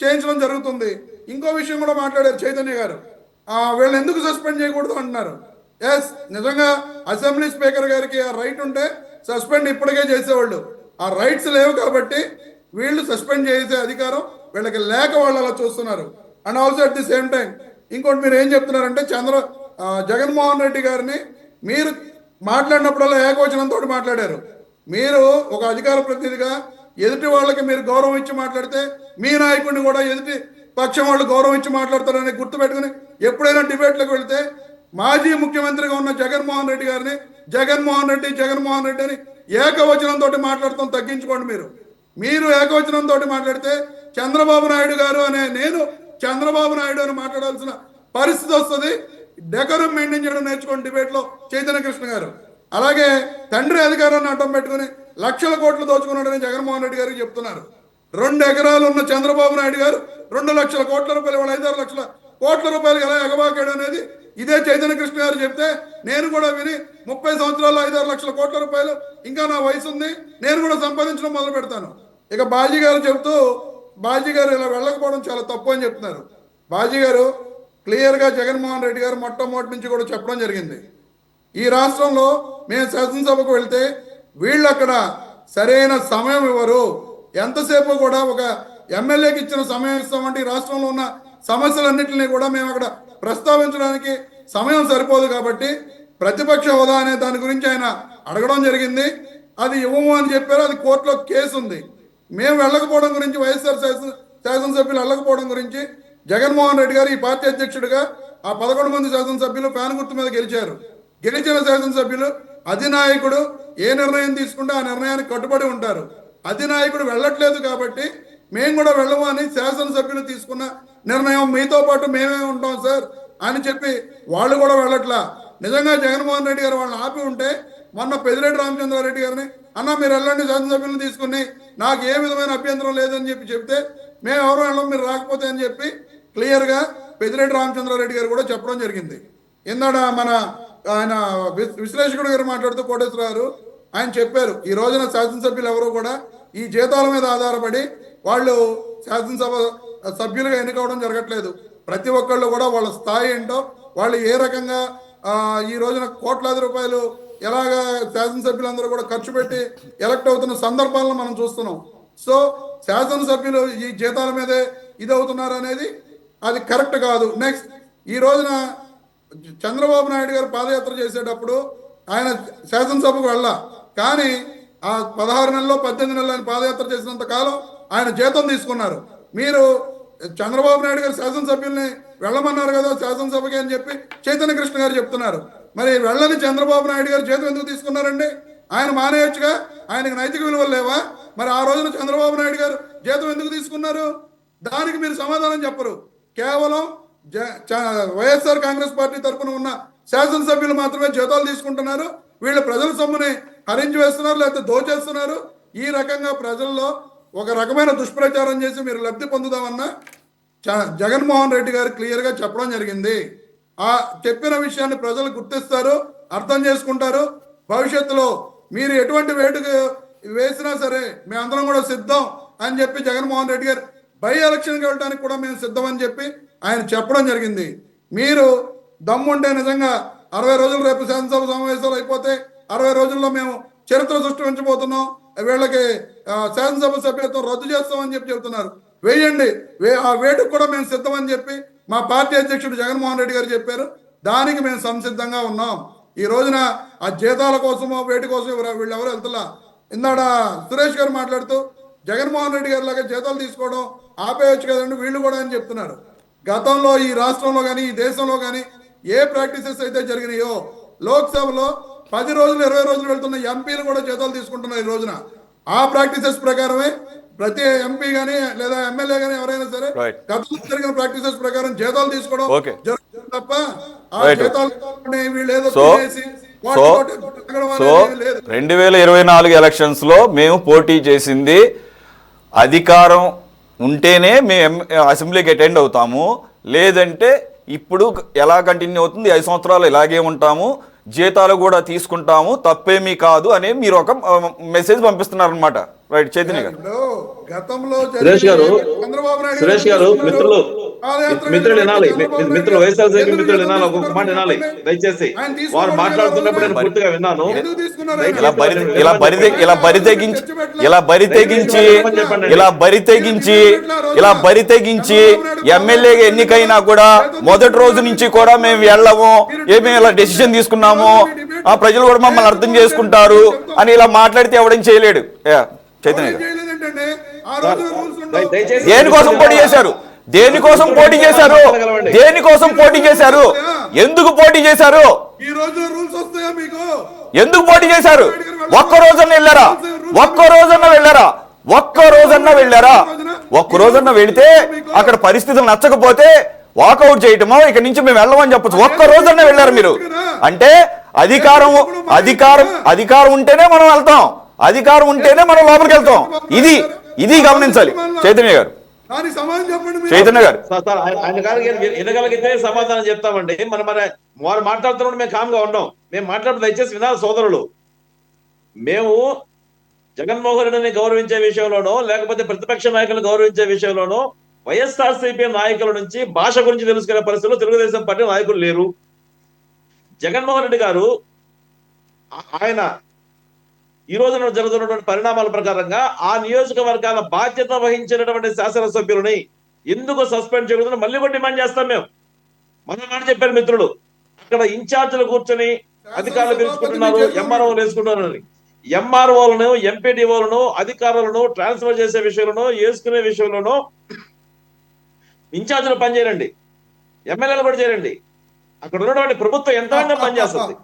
చేయించడం జరుగుతుంది. ఇంకో విషయం కూడా మాట్లాడారు చైతన్య గారు, వీళ్ళని ఎందుకు సస్పెండ్ చేయకూడదు అంటున్నారు. ఎస్, నిజంగా అసెంబ్లీ స్పీకర్ గారికి ఆ రైట్ ఉంటే సస్పెండ్ ఇప్పటికే చేసేవాళ్ళు. ఆ రైట్స్ లేవు కాబట్టి వీళ్ళు సస్పెండ్ చేసే అధికారం వీళ్ళకి లేక వాళ్ళు అలా చూస్తున్నారు. And also at the same time ఇంకోటి మీరు ఏం చెప్తున్నారంటే జగన్మోహన్ రెడ్డి గారిని మీరు మాట్లాడినప్పుడల్లా ఏకవచనంతో మాట్లాడారు. మీరు ఒక అధికార ప్రతినిధిగా ఎదుటి వాళ్ళకి మీరు గౌరవం ఇచ్చి మాట్లాడితే మీ నాయకుడిని కూడా ఎదుటి పక్షం వాళ్ళు గౌరవం ఇచ్చి మాట్లాడతారని గుర్తుపెట్టుకుని ఎప్పుడైనా డిబేట్లకు వెళితే మాజీ ముఖ్యమంత్రిగా ఉన్న జగన్మోహన్ రెడ్డి గారిని జగన్మోహన్ రెడ్డి అని ఏకవచనంతో మాట్లాడటం తగ్గించుకోండి. మీరు ఏకవచనంతో మాట్లాడితే చంద్రబాబు నాయుడు గారు అనే నేను చంద్రబాబు నాయుడు అని మాట్లాడాల్సిన పరిస్థితి వస్తుంది. డెకరం మెయింటైన్ చేయడం నేర్చుకోండి డిబేట్లో చైతన్య కృష్ణ గారు. అలాగే తండ్రి అధికారాన్ని అడ్డం పెట్టుకుని లక్షల కోట్లు దోచుకున్నాడని జగన్మోహన్ రెడ్డి గారికి చెప్తున్నారు. 2 ఎకరాలు ఉన్న చంద్రబాబు నాయుడు గారు 2 లక్షల కోట్ల రూపాయలు, వాళ్ళు 5-6 లక్షల కోట్ల రూపాయలు ఎలా ఎగబాకాడు అనేది ఇదే చైతన్య కృష్ణ గారు చెప్తే నేను కూడా విని 30 సంవత్సరాల్లో 5-6 లక్షల కోట్ల రూపాయలు, ఇంకా నా వయసు ఉంది, నేను కూడా సంపాదించడం మొదలు పెడతాను. ఇక బాజీ గారు చెప్తూ బాజీ గారు ఇలా వెళ్ళకపోవడం చాలా తప్పు అని చెప్తున్నారు. బాజీ గారు క్లియర్గా జగన్మోహన్ రెడ్డి గారు మొట్టమొదటి నుంచి కూడా చెప్పడం జరిగింది, ఈ రాష్ట్రంలో మేము శాసనసభకు వెళ్తే వీళ్ళు అక్కడ సరైన సమయం ఇవ్వరు, ఎంతసేపు కూడా ఒక ఎమ్మెల్యేకి ఇచ్చిన సమయం ఇస్తామంటే ఈ రాష్ట్రంలో ఉన్న సమస్యలన్నింటినీ కూడా మేము అక్కడ ప్రస్తావించడానికి సమయం సరిపోదు కాబట్టి ప్రతిపక్ష హోదా అనే దాని గురించి ఆయన అడగడం జరిగింది. అది ఇవ్వము అని చెప్పారు. అది కోర్టులో కేసు ఉంది. మేము వెళ్ళకపోవడం గురించి, వైఎస్ఆర్ శాసనసభ్యులు వెళ్ళకపోవడం గురించి జగన్మోహన్ రెడ్డి గారు ఈ పార్టీ అధ్యక్షుడిగా ఆ 11 మంది శాసనసభ్యులు ఫ్యాన్ గుర్తు మీద గెలిచారు. గెలిచిన శాసనసభ్యులు అధినాయకుడు ఏ నిర్ణయం తీసుకుంటే ఆ నిర్ణయానికి కట్టుబడి ఉంటారు. అధినాయకుడు వెళ్ళట్లేదు కాబట్టి మేము కూడా వెళ్ళము అని శాసనసభ్యులు తీసుకున్న నిర్ణయం, మీతో పాటు మేమే ఉంటాం సార్ అని చెప్పి వాళ్ళు కూడా వెళ్ళట్లా. నిజంగా జగన్మోహన్ రెడ్డి గారు వాళ్ళని ఆపి ఉంటే మొన్న పెద్దిరెడ్డి రామచంద్రారెడ్డి గారిని అన్న మీరు వెళ్ళండి శాసనసభ్యులను తీసుకుని, నాకు ఏ విధమైన అభ్యంతరం లేదని చెప్పి చెప్తే మేము ఎవరు వెళ్ళం మీరు రాకపోతే అని చెప్పి క్లియర్గా పెద్దిరెడ్డి రామచంద్రారెడ్డి గారు కూడా చెప్పడం జరిగింది. ఇందాడ ఆయన విశ్లేషకుడు గారు మాట్లాడుతూ కోటేశ్వరరావు ఆయన చెప్పారు, ఈ రోజున శాసనసభ్యులు ఎవరు కూడా ఈ జీతాల మీద ఆధారపడి వాళ్ళు శాసనసభ సభ్యులుగా ఎన్నికవడం జరగట్లేదు. ప్రతి ఒక్కళ్ళు కూడా వాళ్ళ స్థాయి ఏంటో, వాళ్ళు ఏ రకంగా ఈ రోజున కోట్లాది రూపాయలు ఎలాగా శాసనసభ్యులందరూ కూడా ఖర్చు పెట్టి ఎలక్ట్ అవుతున్న సందర్భాలను మనం చూస్తున్నాం. సో శాసనసభ్యులు ఈ జీతాల మీదే ఇది అవుతున్నారు అనేది అది కరెక్ట్ కాదు. నెక్స్ట్, ఈ రోజున చంద్రబాబు నాయుడు గారు పాదయాత్ర చేసేటప్పుడు ఆయన శాసనసభకు వెళ్ళా, కానీ ఆ 16 నెలల్లో 18 నెలలు ఆయన పాదయాత్ర చేసినంత కాలం ఆయన జీతం తీసుకున్నారు. మీరు చంద్రబాబు నాయుడు గారు శాసనసభ్యుల్ని వెళ్ళమన్నారు కదా శాసనసభకి అని చెప్పి చైతన్య కృష్ణ గారు చెప్తున్నారు. మరి వెళ్ళని చంద్రబాబు నాయుడు గారు జీతం ఎందుకు తీసుకున్నారండి? ఆయన మానేయొచ్చుగా, ఆయనకు నైతిక విలువలు లేవా? మరి ఆ రోజున చంద్రబాబు నాయుడు గారు జీతం ఎందుకు తీసుకున్నారు? దానికి మీరు సమాధానం చెప్పరు. కేవలం వైఎస్ఆర్ కాంగ్రెస్ పార్టీ తరఫున ఉన్న శాసనసభ్యులు మాత్రమే జీతాలు తీసుకుంటున్నారు, వీళ్ళు ప్రజల సొమ్ముని హరించి వేస్తున్నారు, లేకపోతే దోచేస్తున్నారు. ఈ రకంగా ప్రజల్లో ఒక రకమైన దుష్ప్రచారం చేసి మీరు లబ్ధి పొందుదామన్నా జగన్మోహన్ రెడ్డి గారు క్లియర్గా చెప్పడం జరిగింది. ఆ చెప్పిన విషయాన్ని ప్రజలు గుర్తిస్తారు, అర్థం చేసుకుంటారు. భవిష్యత్తులో మీరు ఎటువంటి వేటుకు వేసినా సరే మేమందరం కూడా సిద్ధం అని చెప్పి జగన్మోహన్ రెడ్డి గారు బై ఎలక్షన్కి వెళ్ళడానికి కూడా మేము సిద్ధం అని చెప్పి ఆయన చెప్పడం జరిగింది. మీరు దమ్ముంటే నిజంగా 60 రోజులు రేపు శాసనసభ సమావేశాలు అయిపోతే 60 రోజుల్లో మేము చరిత్ర సృష్టించబోతున్నాం, వీళ్ళకి శాసనసభ సభ్యత్వం రద్దు చేస్తామని చెప్పి చెబుతున్నారు. వేయండి, ఆ వేటుకు కూడా మేము సిద్ధం అని చెప్పి మా పార్టీ అధ్యక్షుడు జగన్మోహన్ రెడ్డి గారు చెప్పారు. దానికి మేము సంసిద్ధంగా ఉన్నాం. ఈ రోజున ఆ జీతాల కోసమో వేటి కోసం వీళ్ళు ఎవరు వెళ్తున్నా. ఇందాడ సురేష్ గారు మాట్లాడుతూ జగన్మోహన్ రెడ్డి గారి లాగా జీతాలు తీసుకోవడం ఆపేయచ్చు కదండి వీళ్ళు కూడా అని చెప్తున్నారు. గతంలో ఈ రాష్ట్రంలో కానీ ఈ దేశంలో కానీ ఏ ప్రాక్టీసెస్ అయితే జరిగినాయో లోక్సభలో 10 రోజులు 20 రోజులు వెళ్తున్న ఎంపీలు కూడా జీతాలు తీసుకుంటున్నారు. ఈ రోజున ఆ ప్రాక్టీసెస్ ప్రకారమే ప్రతి ఎంపీ గానీ లేదా ఎమ్మెల్యే గానీ ఎవరైనా సరే గతంలో జరిగిన ప్రాక్టీసెస్ ప్రకారం జీతాలు తీసుకోవడం జరుగుతుంది తప్ప ఆ జీతాలు వీళ్ళు ఏదో తినేసి 2024 ఎలక్షన్స్ లో మేము పోటీ చేసింది అధికారం ఉంటేనే మేము అసెంబ్లీకి అటెండ్ అవుతాము, లేదంటే ఇప్పుడు ఎలా కంటిన్యూ అవుతుంది 5 సంవత్సరాలు ఇలాగే ఉంటాము, జీతాలు కూడా తీసుకుంటాము, తప్పేమీ కాదు అని మీరు ఒక మెసేజ్ పంపిస్తున్నారు అనమాట. రైట్ చైతన్య గారు. గతంలో సురేష్ గారు మిత్రులు వినాలి, మిత్రులు వైఎస్ఆర్సీపీ మిత్రులు వినాలి, ఒక్కొక్క మాట వినాలి దయచేసి. వారు మాట్లాడుతున్నప్పుడు నేను పూర్తిగా విన్నాను. బరి తెగించి ఎమ్మెల్యేగా ఎన్నికైనా కూడా మొదటి రోజు నుంచి కూడా మేము వెళ్ళము, ఏమేమి ఇలా డెసిషన్ తీసుకున్నాము, ఆ ప్రజలు కూడా మమ్మల్ని అర్థం చేసుకుంటారు అని ఇలా మాట్లాడితే ఎవడేం చేయలేడు. చైతన్య గారు దేనికోసం పోటీ చేశారు? దేనికోసం పోటీ చేశారు? దేనికోసం పోటీ చేశారు? ఎందుకు పోటీ చేశారు? ఎందుకు పోటీ చేశారు? ఒక్క రోజన్నా వెళ్ళారా? ఒక్క రోజన్నా వెళితే అక్కడ పరిస్థితులు నచ్చకపోతే వాకౌట్ చేయటమో ఇక నుంచి మేము వెళ్ళమని చెప్పచ్చు. ఒక్క రోజన్నా వెళ్ళారు మీరు? అంటే అధికారం ఉంటేనే మనం వెళ్తాం, అధికారం ఉంటేనే మనం లోపలికి వెళ్తాం. ఇది గమనించాలి చైతన్య గారు. చైతన్య గారు ఆయన గారికి వినగలిగితే సమాధానం చెప్తామండి. మరి వారు మాట్లాడుతున్నప్పుడు మేము కామ్గా ఉన్నాం. మేము మాట్లాడుతూ దయచేసి వినాలి సోదరులు. మేము జగన్మోహన్ రెడ్డిని గౌరవించే విషయంలోనో లేకపోతే ప్రతిపక్ష నాయకులను గౌరవించే విషయంలోనో వైఎస్ఆర్సీపీ నాయకుల నుంచి భాష గురించి తెలుసుకునే పరిస్థితుల్లో తెలుగుదేశం పార్టీ నాయకులు లేరు. జగన్మోహన్ రెడ్డి గారు ఆయన ఈ రోజున జరుగుతున్నటువంటి పరిణామాల ప్రకారంగా ఆ నియోజకవర్గాల బాధ్యత వహించినటువంటి శాసనసభ్యులని ఎందుకు సస్పెండ్ చేయకూడదు మళ్ళీ కూడా డిమాండ్ చేస్తాం. మేము మాట చెప్పారు మిత్రులు, అక్కడ ఇన్ఛార్జీలు కూర్చొని అధికారులు పిలుచుకుంటున్నారు, ఎంఆర్ఓలు వేసుకుంటున్నారు అని. ఎంఆర్ఓలను ఎంపీడీఓలను అధికారులను ట్రాన్స్ఫర్ చేసే విషయంలోనూ వేసుకునే విషయంలోనూ ఇన్ఛార్జీలు పనిచేయండి, ఎమ్మెల్యేలు కూడా చేయండి. అక్కడ ఉన్నటువంటి ప్రభుత్వం యంత్రాంగం పనిచేస్తుంది.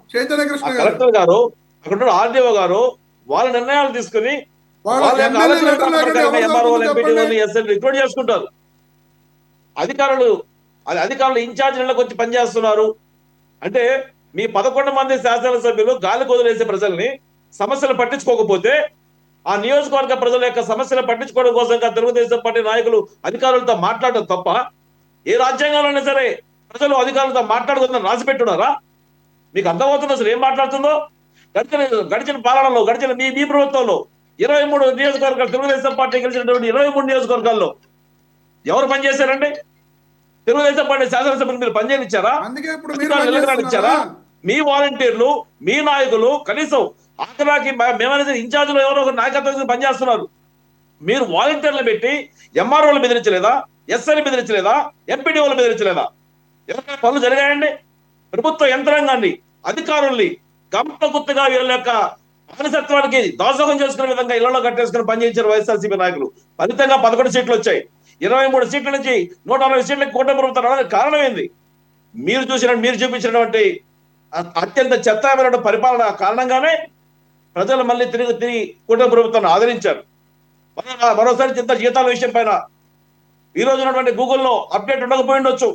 కలెక్టర్ గారు, అక్కడ ఉన్న ఆర్డీఓ గారు వాళ్ళ నిర్ణయాలు తీసుకుని రిక్రూట్ చేసుకుంటారు. అధికారులు ఇన్ఛార్జీలకు వచ్చి పనిచేస్తున్నారు. అంటే మీ 11 మంది శాసనసభ్యులు గాలి వదిలేసే ప్రజల్ని సమస్యలు పట్టించుకోకపోతే ఆ నియోజకవర్గ ప్రజల యొక్క సమస్యలు పట్టించుకోవడం కోసం తెలుగుదేశం పార్టీ నాయకులు అధికారులతో మాట్లాడటం తప్ప ఏ రాజ్యాంగంలోనే సరే ప్రజలు అధికారులతో మాట్లాడుకుందని రాసిపెట్టున్నారా? మీకు అర్థమవుతుందో అసలు ఏం మాట్లాడుతుందో? గడిచిన పాలనలో గడిచిన మీ ప్రభుత్వంలో 23 నియోజకవర్గాలు తెలుగుదేశం పార్టీ గెలిచినటువంటి 23 నియోజకవర్గాల్లో ఎవరు పనిచేశారండి? తెలుగుదేశం పార్టీ శాసనసభ్యులు మీరు పనిచేయించారా? ఇచ్చారా? మీ వాలంటీర్లు మీ నాయకులు కనీసం ఆఖరాకి మేమనేది ఇన్ఛార్జీలో ఎవరో ఒక నాయకత్వం పనిచేస్తున్నారు. మీరు వాలంటీర్లు పెట్టి ఎంఆర్ఓలు బెదిరించలేదా? ఎస్ఐలు బెదిరించలేదా? ఎంపీడీఓలు బెదిరించలేదా? ఎవరికైనా పనులు జరిగాయండి? ప్రభుత్వ యంత్రాంగాన్ని అధికారుల్ని గంప గుర్తుగా వీళ్ళ యొక్క మనసత్వానికి దాసోహం చేసుకునే విధంగా ఇళ్లలో కట్టేసుకుని పనిచేయించారు వైఎస్ఆర్సీపీ నాయకులు. ఫలితంగా 11 సీట్లు వచ్చాయి. 23 సీట్ల నుంచి 140 సీట్లకు కూటమి ప్రభుత్వం రావడానికి కారణం ఏంది? మీరు చూపించినటువంటి అత్యంత చెత్తమైన పరిపాలన కారణంగానే ప్రజలు మళ్ళీ తిరిగి కూటమి ప్రభుత్వాన్ని ఆదరించారు. మరోసారి జీతాల విషయం పైన ఈ రోజు ఉన్నటువంటి గూగుల్లో అప్డేట్ ఉండకపోయిండొచ్చు.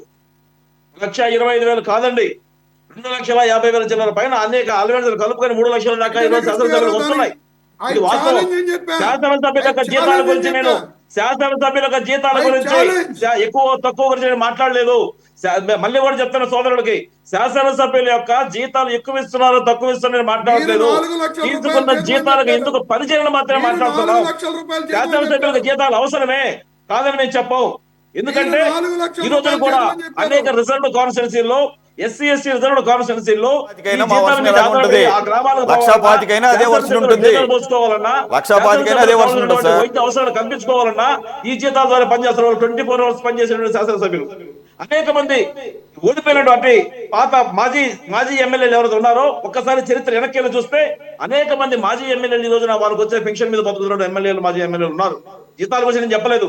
1,25,000 కాదండి, 2,50,000 చిల్లర పైన అనేక అలవెన్సులు కలుపుకొని 3 లక్షల దాకా ఈరోజు శాసనసభ్యులకు వస్తున్నాయి. ఇది వాస్తవం. శాసనసభ్యుల యొక్క జీతాల గురించి నేను శాసనసభ్యుల యొక్క జీతాల గురించి ఎక్కువ తక్కువ గురించి నేను మాట్లాడలేదు. మళ్ళీ కూడా చెప్తున్న సోదరుడికి, శాసనసభ్యుల యొక్క జీతాలు ఎక్కువ ఇస్తున్నారు తక్కువ ఇస్తున్నారు మాట్లాడలేదు. తీసుకున్న జీతాలకు ఎందుకు పనిచేయడం మాత్రమే మాట్లాడుతున్నాం. శాసనసభ్యులకు జీతాలు అవసరమే కాదని మేము చెప్పాం. ఎందుకంటే ఈ రోజున కూడా అనేక రిజర్వ్డ్ కాన్స్టిట్యున్సీల్లో ఎస్సీ ఎస్టీ రిజర్వ్డ్ కాన్స్టిట్యున్సీల్లో అవసరాలు కల్పించుకోవాలన్నా ఈ జీతాల ద్వారా పనిచేస్తున్న వాళ్ళు 24 hours పనిచేసేటువంటి శాసనసభ్యులు అనేక మంది ఓడిపోయినటువంటి పాత మాజీ ఎమ్మెల్యేలు ఎవరైతే ఉన్నారో ఒక్కసారి చరిత్ర వెనక్కి చూస్తే అనేక మంది మాజీ ఎమ్మెల్యేలు ఈ రోజున వాళ్ళకి వచ్చే పెన్షన్ మీద బతుకుతున్న ఎమ్మెల్యేలు మాజీ ఎమ్మెల్యేలు ఉన్నారు. జీతాల గురించి నేను చెప్పలేదు.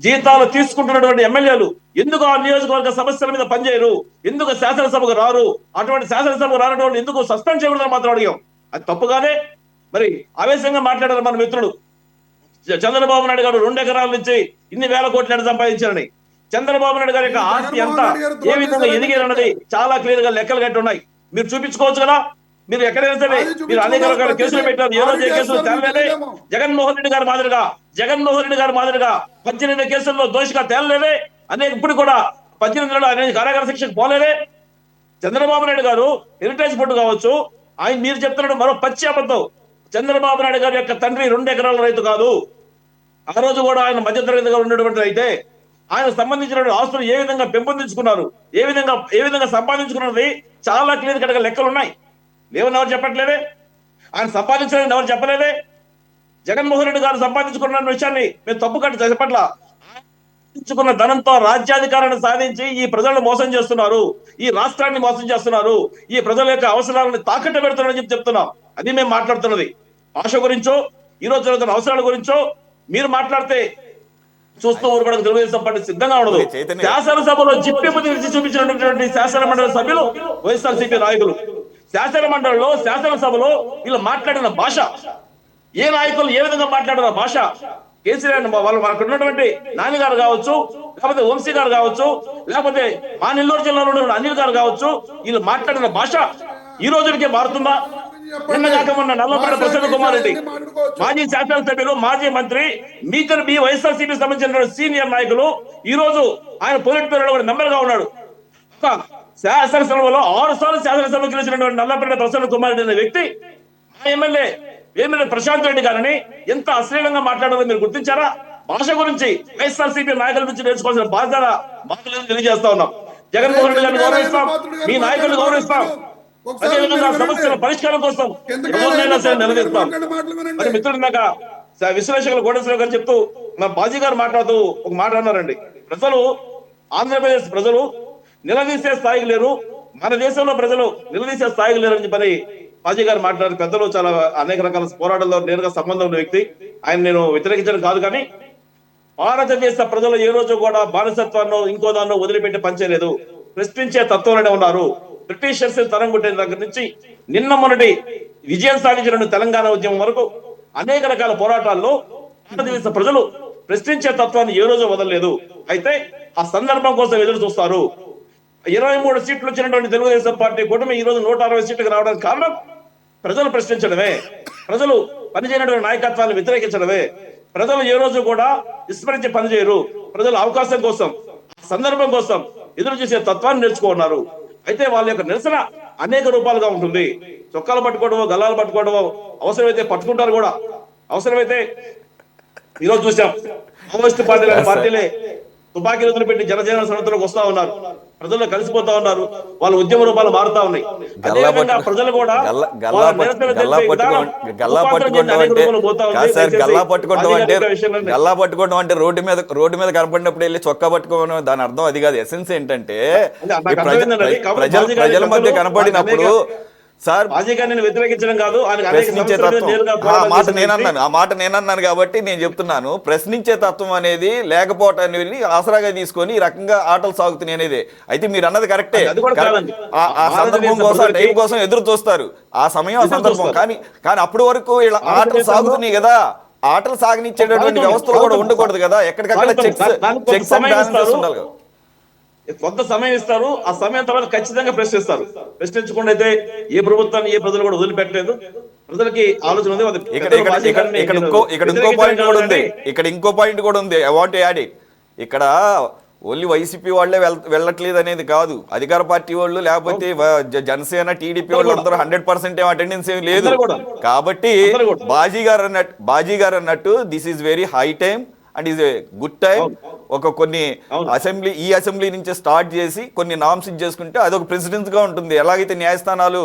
జీతాలు తీసుకుంటున్నటువంటి ఎమ్మెల్యేలు ఎందుకు ఆ నియోజకవర్గ సమస్యల మీద పనిచేయరు, ఎందుకు శాసనసభకు రారు, అటువంటి శాసనసభకు రానటువంటి ఎందుకు సస్పెండ్ చేయకూడదని మాత్రం అడిగాం. అది తప్పుగానే మరి ఆవేశంగా మాట్లాడారు మన మిత్రుడు చంద్రబాబు నాయుడు గారు 2 ఎకరాల నుంచి ఇన్ని వేల కోట్లు సంపాదించారని. చంద్రబాబు నాయుడు గారి యొక్క ఆస్తి ఎంత ఏ విధంగా ఎదిగారన్నది చాలా క్లియర్ గా లెక్కలు కట్టి ఉన్నాయి. మీరు చూపించుకోవచ్చు కదా. మీరు ఎక్కడైనా సరే మీరు అనేక రకాల కేసులు పెట్టారు. ఏ రోజు ఏ కేసులు తేలలేదే. జగన్మోహన్ రెడ్డి గారి మాదిరిగా 18 కేసుల్లో దోషిగా తేలలేదే. అనేక ఇప్పుడు కూడా 18 నెలలు అనేది కారాగార శిక్షకు పోలేదే. చంద్రబాబు నాయుడు గారు హెరిటేజ్ బోర్డు కావచ్చు, ఆయన మీరు చెప్తున్నాడు మరో పచ్చి అబద్ధం. చంద్రబాబు నాయుడు గారి యొక్క తండ్రి 2 ఎకరాల రైతు కాదు. ఆ రోజు కూడా ఆయన మధ్యతరగతిగా ఉన్నటువంటి అయితే ఆయన సంబంధించిన ఆస్తులు ఏ విధంగా పెంపొందించుకున్నారు, ఏ విధంగా సంపాదించుకున్నది చాలా క్లియర్ కట్ గా లెక్కలు ఉన్నాయి. లేవని ఎవరు చెప్పట్లేదే. ఆయన సంపాదించాలని ఎవరు చెప్పలేదే. జగన్మోహన్ రెడ్డి గారు సంపాదించుకున్న విషయాన్ని మేము తప్పు కట్టి చెప్పట్ల. సంపాదించుకున్న ధనంతో రాజ్యాధికారాన్ని సాధించి ఈ ప్రజలను మోసం చేస్తున్నారు, ఈ రాష్ట్రాన్ని మోసం చేస్తున్నారు, ఈ ప్రజల యొక్క అవసరాలను తాకట్టు పెడుతున్నారని చెప్పి చెప్తున్నాం. అది మేము మాట్లాడుతున్నది. భాష గురించో ఈ రోజు జరుగుతున్న అవసరాల గురించో మీరు మాట్లాడితే చూస్తూ ఊరుకోవడానికి తెలుగుదేశం పార్టీ సిద్ధంగా ఉండదు. శాసనసభలో జిప్పిపు తీర్చి చూపించినటువంటి శాసన మండలి సభ్యులు వైఎస్ఆర్సీపీ నాయకులు శాసన మండలిలో శాసనసభలో వీళ్ళు మాట్లాడిన భాష, ఏ నాయకులు ఏ విధంగా మాట్లాడిన భాష, కేసీఆర్ వాళ్ళు మనకు ఉన్నటువంటి నాని గారు కావచ్చు, లేకపోతే వంశీ గారు కావచ్చు, లేకపోతే మా నెల్లూరు జిల్లాలో ఉన్న అనిల్ గారు కావచ్చు, వీళ్ళు మాట్లాడిన భాష ఈ రోజుకే మారుతుందా? నిన్న కాక మొన్న నల్లపేట ప్రసన్న కుమార్ రెడ్డి మాజీ శాసనసభ్యులు, మాజీ మంత్రి, మీ వైఎస్ఆర్సీపీ సంబంధించిన సీనియర్ నాయకులు ఈ రోజు ఆయన పొలిట్ బ్యూరోలో కూడా మెంబర్ గా ఉన్నాడు. శాసనసభలో 6 సార్లు శాసనసభ గెలిచినటువంటి నల్లపేట ప్రసన్న కుమార్ రెడ్డి అనే వ్యక్తి మా ఎమ్మెల్యే ప్రశాంత్ రెడ్డి గారిని ఎంత అశ్లీలంగా మాట్లాడారో మీరు గుర్తించారా? భాష గురించి వైఎస్ఆర్సీపీ నాయకుల నుంచి నేర్చుకోవాల్సిన బాధ్యత మాకు తెలియజేస్తా ఉన్నాం. జగన్మోహన్ రెడ్డి గారిని గౌరవిస్తాం, మీ నాయకులను గౌరవిస్తాం, అదేవిధంగా సమస్యల పరిష్కారం కోసం నిలదీస్తాం. మరి మిత్రుడు ఇందాక విశ్లేషకులు కోటేశ్వరరావు గారు చెప్తూ మా బాజీ గారు మాట్లాడుతూ ఒక మాట అన్నారండి. ఆంధ్రప్రదేశ్ ప్రజలు నిలదీసే స్థాయికి లేరు, మన దేశంలో ప్రజలు నిలదీసే స్థాయికి లేరు అని చెప్పని బాజీ గారు మాట్లాడారు. పెద్దలు చాలా అనేక రకాల పోరాటాల్లో నేరుగా సంబంధం ఉన్న వ్యక్తి. ఆయన నేను వ్యతిరేకించడం కాదు, కానీ భారతదేశ ప్రజలు ఏ రోజు కూడా బానిసత్వాన్ని ఇంకో దాన్ని వదిలిపెట్టి పనిచేయలేదు, ప్రశ్నించే తత్వంలోనే ఉన్నారు. బ్రిటిషర్స్ తరం కొట్టిన దగ్గర నుంచి నిన్న మొన్నటి విజయం సాధించిన తెలంగాణ ఉద్యమం వరకు అనేక రకాల పోరాటాల్లో భారతదేశ ప్రజలు ప్రశ్నించే తత్వాన్ని ఏ రోజు వదలలేదు. అయితే ఆ సందర్భం కోసం ఎదురు చూస్తారు. 23 సీట్లు వచ్చినటువంటి తెలుగుదేశం పార్టీ కూటమి ఈ రోజు 160 సీట్లకు రావడానికి కారణం ప్రజలు ప్రశ్నించడమే, ప్రజలు పనిచేయనటువంటి నాయకత్వాన్ని వ్యతిరేకించడమే. ప్రజలు ఏ రోజు కూడా విస్మరించి పనిచేయరు. ప్రజల అవకాశం కోసం, సందర్భం కోసం ఎదురు చూసే తత్వాన్ని నేర్చుకున్నారు. అయితే వాళ్ళ యొక్క నిరసన అనేక రూపాలుగా ఉంటుంది. చొక్కాలు పట్టుకోవడమో, గల్లాలు పట్టుకోవడమో, అవసరమైతే పట్టుకుంటారు కూడా. అవసరమైతే ఈరోజు చూసాం మావోయిస్టు పార్టీలే తుపాకీలు వదిలిపెట్టి జనజీవన సన్నద్ధంలోకి వస్తా ఉన్నారు, ప్రజల్లో కలిసిపోతా ఉన్నారు, వాళ్ళ ఉద్యమ రూపాలు మారుతా ఉన్నాయి. ప్రజలు కూడా గల్లా పట్టుకోవడం అంటే రోడ్డు మీద కనపడినప్పుడు వెళ్ళి చొక్కా పట్టుకోవడం, దాని అర్థం అది కాదు. ఎసెన్స్ ఏంటంటే ప్రజల మధ్య కనపడినప్పుడు సార్ నేను వ్యతిరేకించడం కాదు, ప్రశ్నించే తత్వం ఆ మాట నేనన్నాను కాబట్టి నేను చెప్తున్నాను. ప్రశ్నించే తత్వం అనేది లేకపోవటాన్ని ఆసరాగా తీసుకొని ఈ రకంగా ఆటలు సాగుతున్నాయి అనేది. అయితే మీరు అన్నది కరెక్టే. ఆ సందర్భం కోసం, ఆ టైం కోసం ఎదురు చూస్తారు, ఆ సమయం, ఆ సందర్భం. కానీ అప్పటి వరకు ఇలా ఆటలు సాగుతున్నాయి కదా. ఆటలు సాగనిచ్చేటటువంటి వ్యవస్థలు కూడా ఉండకూడదు కదా. ఎక్కడికక్కడ చెక్స్ అండ్ బ్యాలెన్సెస్ ఉండాలి కదా. కొంత సమయం ఇస్తారు, ఆ సమయం తర్వాత ఖచ్చితంగా ప్రశ్నిస్తారు. ప్రశ్నించకుండా అయితే ఏ ప్రభుత్వాన్ని ఏ ప్రజలు కూడా వదిలిపెట్టలేదు. ప్రజలకి ఆలోచన ఉంది. అది ఇక్కడ పెద్దల ఇక్కడ బాధ్యత ఇక్కడ అని ఇక్కడ నేను ఇంకో ఇక్కడ ఇంకో వ్యతిరేకించడం పాయింట్ కాదు కూడా ఉంది. కానీ ఇక్కడ ఇంకో పాయింట్ కూడా ఉంది. I want add it. ఇక్కడ ఓన్లీ వైసీపీ వాళ్ళే వెళ్ళట్లేదు అనేది కాదు. అధికార పార్టీ వాళ్ళు లేకపోతే జనసేన టీడీపీ వాళ్ళు అందరూ 100% ఏం అటెండెన్స్ ఏమి లేదు. అందరూ కూడా. కాబట్టి అందరూ కూడా. బాజీ గారు అన్నట్టు this is very high time and is a good time. కొన్ని అవును. ఈ అసెంబ్లీ నుంచి స్టార్ట్ చేసి కొన్ని నామ్స్ చేసుకుంటే అదొక ప్రెసిడెన్స్ గా ఉంటుంది. ఎలాగైతే న్యాయస్థానాలు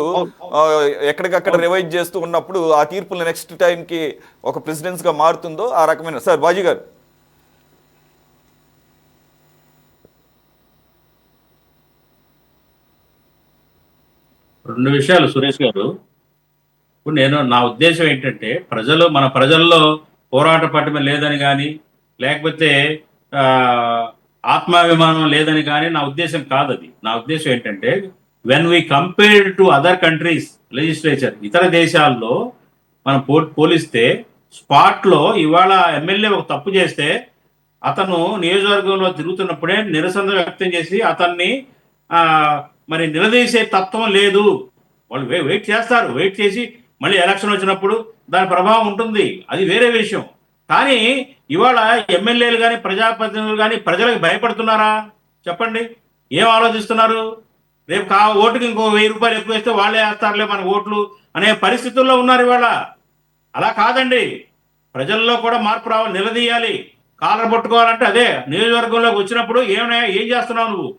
ఎక్కడికక్కడ రివైజ్ చేస్తూ ఉన్నప్పుడు ఆ తీర్పులు నెక్స్ట్ టైం కి ఒక ప్రెసిడెన్స్ గా మారుతుందో ఆ రకమైన. సార్ బాజీ గారు. రెండు విషయాలు సురేష్ గారు. ఇప్పుడు నా ఉద్దేశం ఏంటంటే, మన ప్రజల్లో పోరాట పటిమ లేదని కానీ, లేకపోతే ఆత్మాభిమానం లేదని కానీ నా ఉద్దేశం కాదు. అది నా ఉద్దేశం ఏంటంటే, when we compare to other countries legislature, ఇతర దేశాల్లో మనం పోలిస్తే స్పాట్లో ఇవాళ ఎమ్మెల్యే ఒక తప్పు చేస్తే అతను నియోజకవర్గంలో తిరుగుతున్నప్పుడే నిరసన వ్యక్తం చేసి అతన్ని మరి నిలదీసే తత్వం లేదు. వాళ్ళు వెయిట్ చేస్తారు. వెయిట్ చేసి మళ్ళీ ఎలక్షన్ వచ్చినప్పుడు దాని ప్రభావం ఉంటుంది, అది వేరే విషయం. కానీ ఇవాళ ఎమ్మెల్యేలు కానీ ప్రజాప్రతినిధులు కానీ ప్రజలకు భయపడుతున్నారా చెప్పండి? ఏం ఆలోచిస్తున్నారు? రేపు ఓటుకి ఇంకో 1000 రూపాయలు ఎక్కువ వేస్తే వాళ్ళే వేస్తారులే మన ఓట్లు అనే పరిస్థితుల్లో ఉన్నారు ఇవాళ. అలా కాదండి, ప్రజల్లో కూడా మార్పు రావాలి, నిలదీయాలి, కాలర్ పట్టుకోవాలంటే అదే నియోజకవర్గంలోకి వచ్చినప్పుడు ఏం చేస్తున్నావు నువ్వు,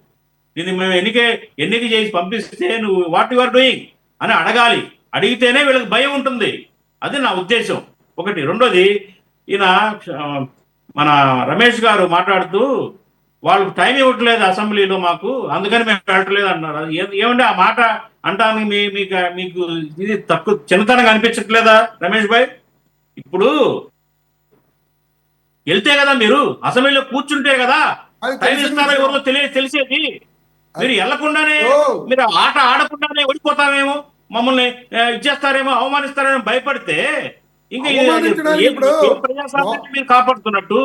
నేను మేము ఎన్నిక చేసి పంపిస్తే నువ్వు వాట్ యు ఆర్ డూయింగ్ అని అడగాలి. అడిగితేనే వీళ్ళకి భయం ఉంటుంది. అది నా ఉద్దేశం. ఒకటి. రెండోది, ఈయన మన రమేష్ గారు మాట్లాడుతూ వాళ్ళకు టైం ఇవ్వట్లేదు అసెంబ్లీలో మాకు, అందుకని మేము వెళ్ళట్లేదు అన్నారు. ఏమంటే ఆ మాట అంటానికి మీకు ఇది తక్కువ చిన్నతనంగా అనిపించట్లేదా రమేష్ భాయ్? ఇప్పుడు వెళ్తే కదా, మీరు అసెంబ్లీలో కూర్చుంటే కదా టైం ఇస్తారో ఎవరో తెలిసేది. మీరు వెళ్లకుండానే, మీరు ఆట ఆడకుండానే ఓడిపోతామేమో, మమ్మల్ని ఇచ్చేస్తారేమో, అవమానిస్తారేమో భయపడితే ఇంకా ప్రజాస్వామ్యాన్ని మీరు కాపాడుతున్నట్టు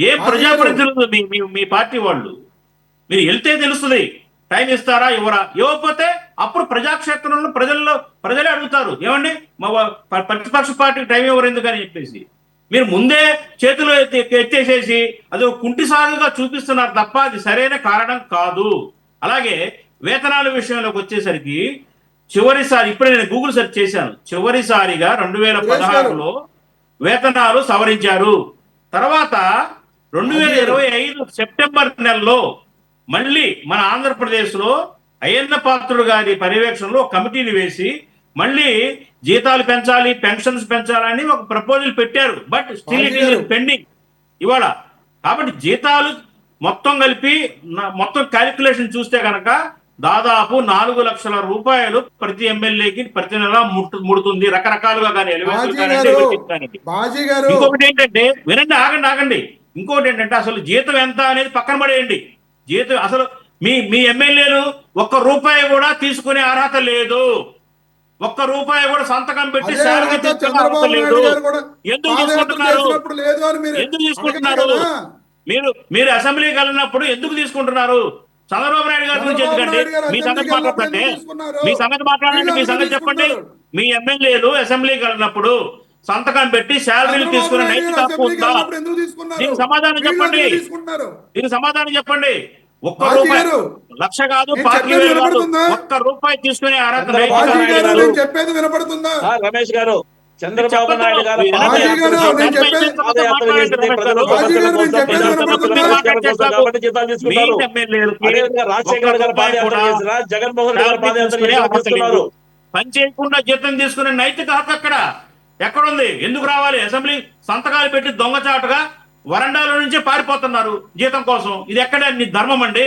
ఏం ప్రజాప్రతినిధులు మీ పార్టీ వాళ్ళు? మీరు వెళ్తే తెలుస్తుంది టైం ఇస్తారా ఇవ్వరా. ఇవ్వకపోతే అప్పుడు ప్రజాక్షేత్రంలో ప్రజలే అడుగుతారు, ఏమండి మా ప్రతిపక్ష పార్టీకి టైం ఇవ్వరు ఎందుకని చెప్పేసి. మీరు ముందే చేతులు ఎత్తేసేసి అది కుంటి సాగుగా చూపిస్తున్నారు తప్ప అది సరైన కారణం కాదు. అలాగే వేతనాల విషయంలోకి వచ్చేసరికి చివరిసారి, ఇప్పుడే నేను గూగుల్ సెర్చ్ చేశాను, చివరిసారిగా 2016లో వేతనాలు సవరించారు. తర్వాత 2025 సెప్టెంబర్ నెలలో మళ్ళీ మన ఆంధ్రప్రదేశ్లో అయ్యన్న పాత్రుడు గారి పర్యవేక్షణలో కమిటీని వేసి మళ్ళీ జీతాలు పెంచాలి, పెన్షన్స్ పెంచాలని ఒక ప్రపోజల్ పెట్టారు. But still it is pending ఇవాళ. కాబట్టి జీతాలు మొత్తం కలిపి మొత్తం క్యాలిక్యులేషన్ చూస్తే కనుక దాదాపు 4 లక్షల రూపాయలు ప్రతి ఎమ్మెల్యేకి ప్రతి నెల ముడుతుంది. రకరకాలుగా కానీ ఇంకొకటి ఏంటంటే, వినండి, ఆగండి. ఇంకొకటి ఏంటంటే, అసలు జీతం ఎంత అనేది పక్కన పడేయండి. జీతం అసలు మీ ఎమ్మెల్యేలు 1 రూపాయి కూడా తీసుకునే అర్హత లేదు. 1 రూపాయి కూడా సంతకం పెట్టి శాలరీ తీసుకునే అర్హత లేదు. ఎందుకు తీసుకుంటున్నారు? మీరు అసెంబ్లీకి వెళ్ళినప్పుడు ఎందుకు తీసుకుంటున్నారు? చంద్రబాబు నాయుడు గారి గురించి ఎందుకండి? మీ సంగతి మాట్లాడండి, మీ సంగతి చెప్పండి. మీ ఎమ్మెల్యేలు అసెంబ్లీకి వెళ్ళినప్పుడు సంతకం పెట్టి శాలరీలు తీసుకునే నైతిక హక్కు ఉందా? దీనికి సమాధానం చెప్పండి. 1 రూపాయి, లక్ష కాదు, 5,000 కాదు, 1 రూపాయి తీసుకునే అర్హత చెప్పేది వినపడుతుందా? రమేష్ గారు, చంద్రబాబు నాయుడు గారు జగన్మోహన్ రెడ్డి పని చేయకుండా జీతం తీసుకునే నైతిక హక్కు అక్కడ ఎక్కడుంది? ఎందుకు రావాలి? అసెంబ్లీ సంతకాలు పెట్టి దొంగచాటుగా వరండాల నుంచే పారిపోతున్నారు జీతం కోసం. ఇది ఎక్కడ నీ ధర్మం అండి?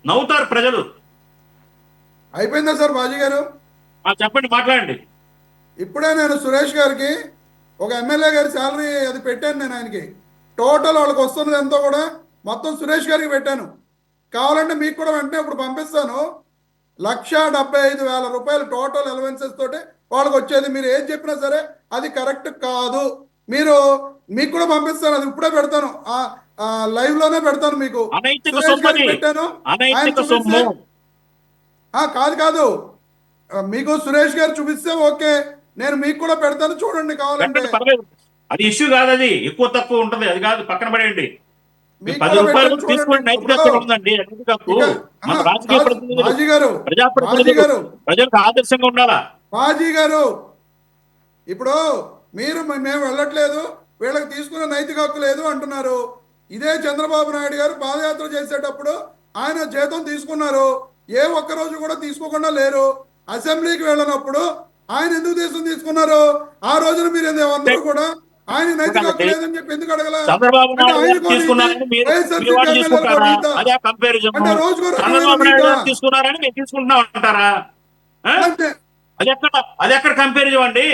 నవ్వుతారు ప్రజలు. అయిపోయిందా సార్ బాజీ గారు? చెప్పండి, మాట్లాడండి. ఇప్పుడే నేను సురేష్ గారికి ఒక ఎమ్మెల్యే గారి శాలరీ అది పెట్టాను. నేను ఆయనకి టోటల్ వాళ్ళకి వస్తున్నది ఎంతో కూడా మొత్తం సురేష్ గారికి పెట్టాను. కావాలంటే మీకు కూడా వెంటనే ఇప్పుడు పంపిస్తాను. 1,75,000 రూపాయలు టోటల్ అలవెన్సెస్ తోటి వాళ్ళకి వచ్చేది. మీరు ఏం చెప్పినా సరే అది కరెక్ట్ కాదు. మీరు మీకు కూడా పంపిస్తాను, అది ఇప్పుడే పెడతాను, లైవ్ లోనే పెడతాను మీకు. అనైతిక సురేష్ గారికి సొమ్ము, పెట్టాను, ఆయన అనైతిక చూపిస్తే సొమ్ము. కాదు కాదు, మీకు సురేష్ గారు చూపిస్తే ఓకే, నేను మీకు కూడా పెడతాను, చూడండి కావాలంటే. పెట్టండి, పర్లేదు, అది ఇష్యూ కాదు, అది ఎక్కువ తక్కువ ఉంటుంది, అది కాదు, పక్కన పడేయండి. మీకు 10 కూడా రూపాయలు పెట్టాను, చూడండి. తీసుకోండి, నైతిక ఇప్పుడు హక్కు ఉందండి. నైతిక హక్కు ఇక మన రాజకీయ కాదు ప్రతినిధులు, మాజీ గారు, మాజీ ప్రజాప్రతినిధులు గారు, ప్రజలకు ఆదర్శంగా ఉండాలా. మాజీ గారు, ఇప్పుడు మీరు మేము వెళ్ళట్లేదు, వీళ్ళకి తీసుకునే నైతిక హక్కు లేదు అంటున్నారు. ఇదే చంద్రబాబు నాయుడు గారు పాదయాత్ర చేసేటప్పుడు ఆయన జీతం తీసుకున్నారు, ఏ ఒక్క రోజు కూడా తీసుకోకుండా లేరు. అసెంబ్లీకి వెళ్ళినప్పుడు ఆయన ఎందుకు తీసుకున్నారు? ఆ రోజున మీరు అందరూ కూడా ఆయన నైతిక హక్కు లేదని చెప్పి ఎందుకు అడగల? చంద్రబాబు అంటే నాయుడు గారు తీసుకున్నారని మీరు మీ వాళ్ళు తీసుకుంటారా? అదే కంపారిజన్. అంటే రోజుకో చంద్రబాబు నాయుడు గారు తీసుకున్నారని మేము తీసుకుంటున్నాం అంటారా? అంటే అది ఎక్కడ కంపారిజన్ అండి?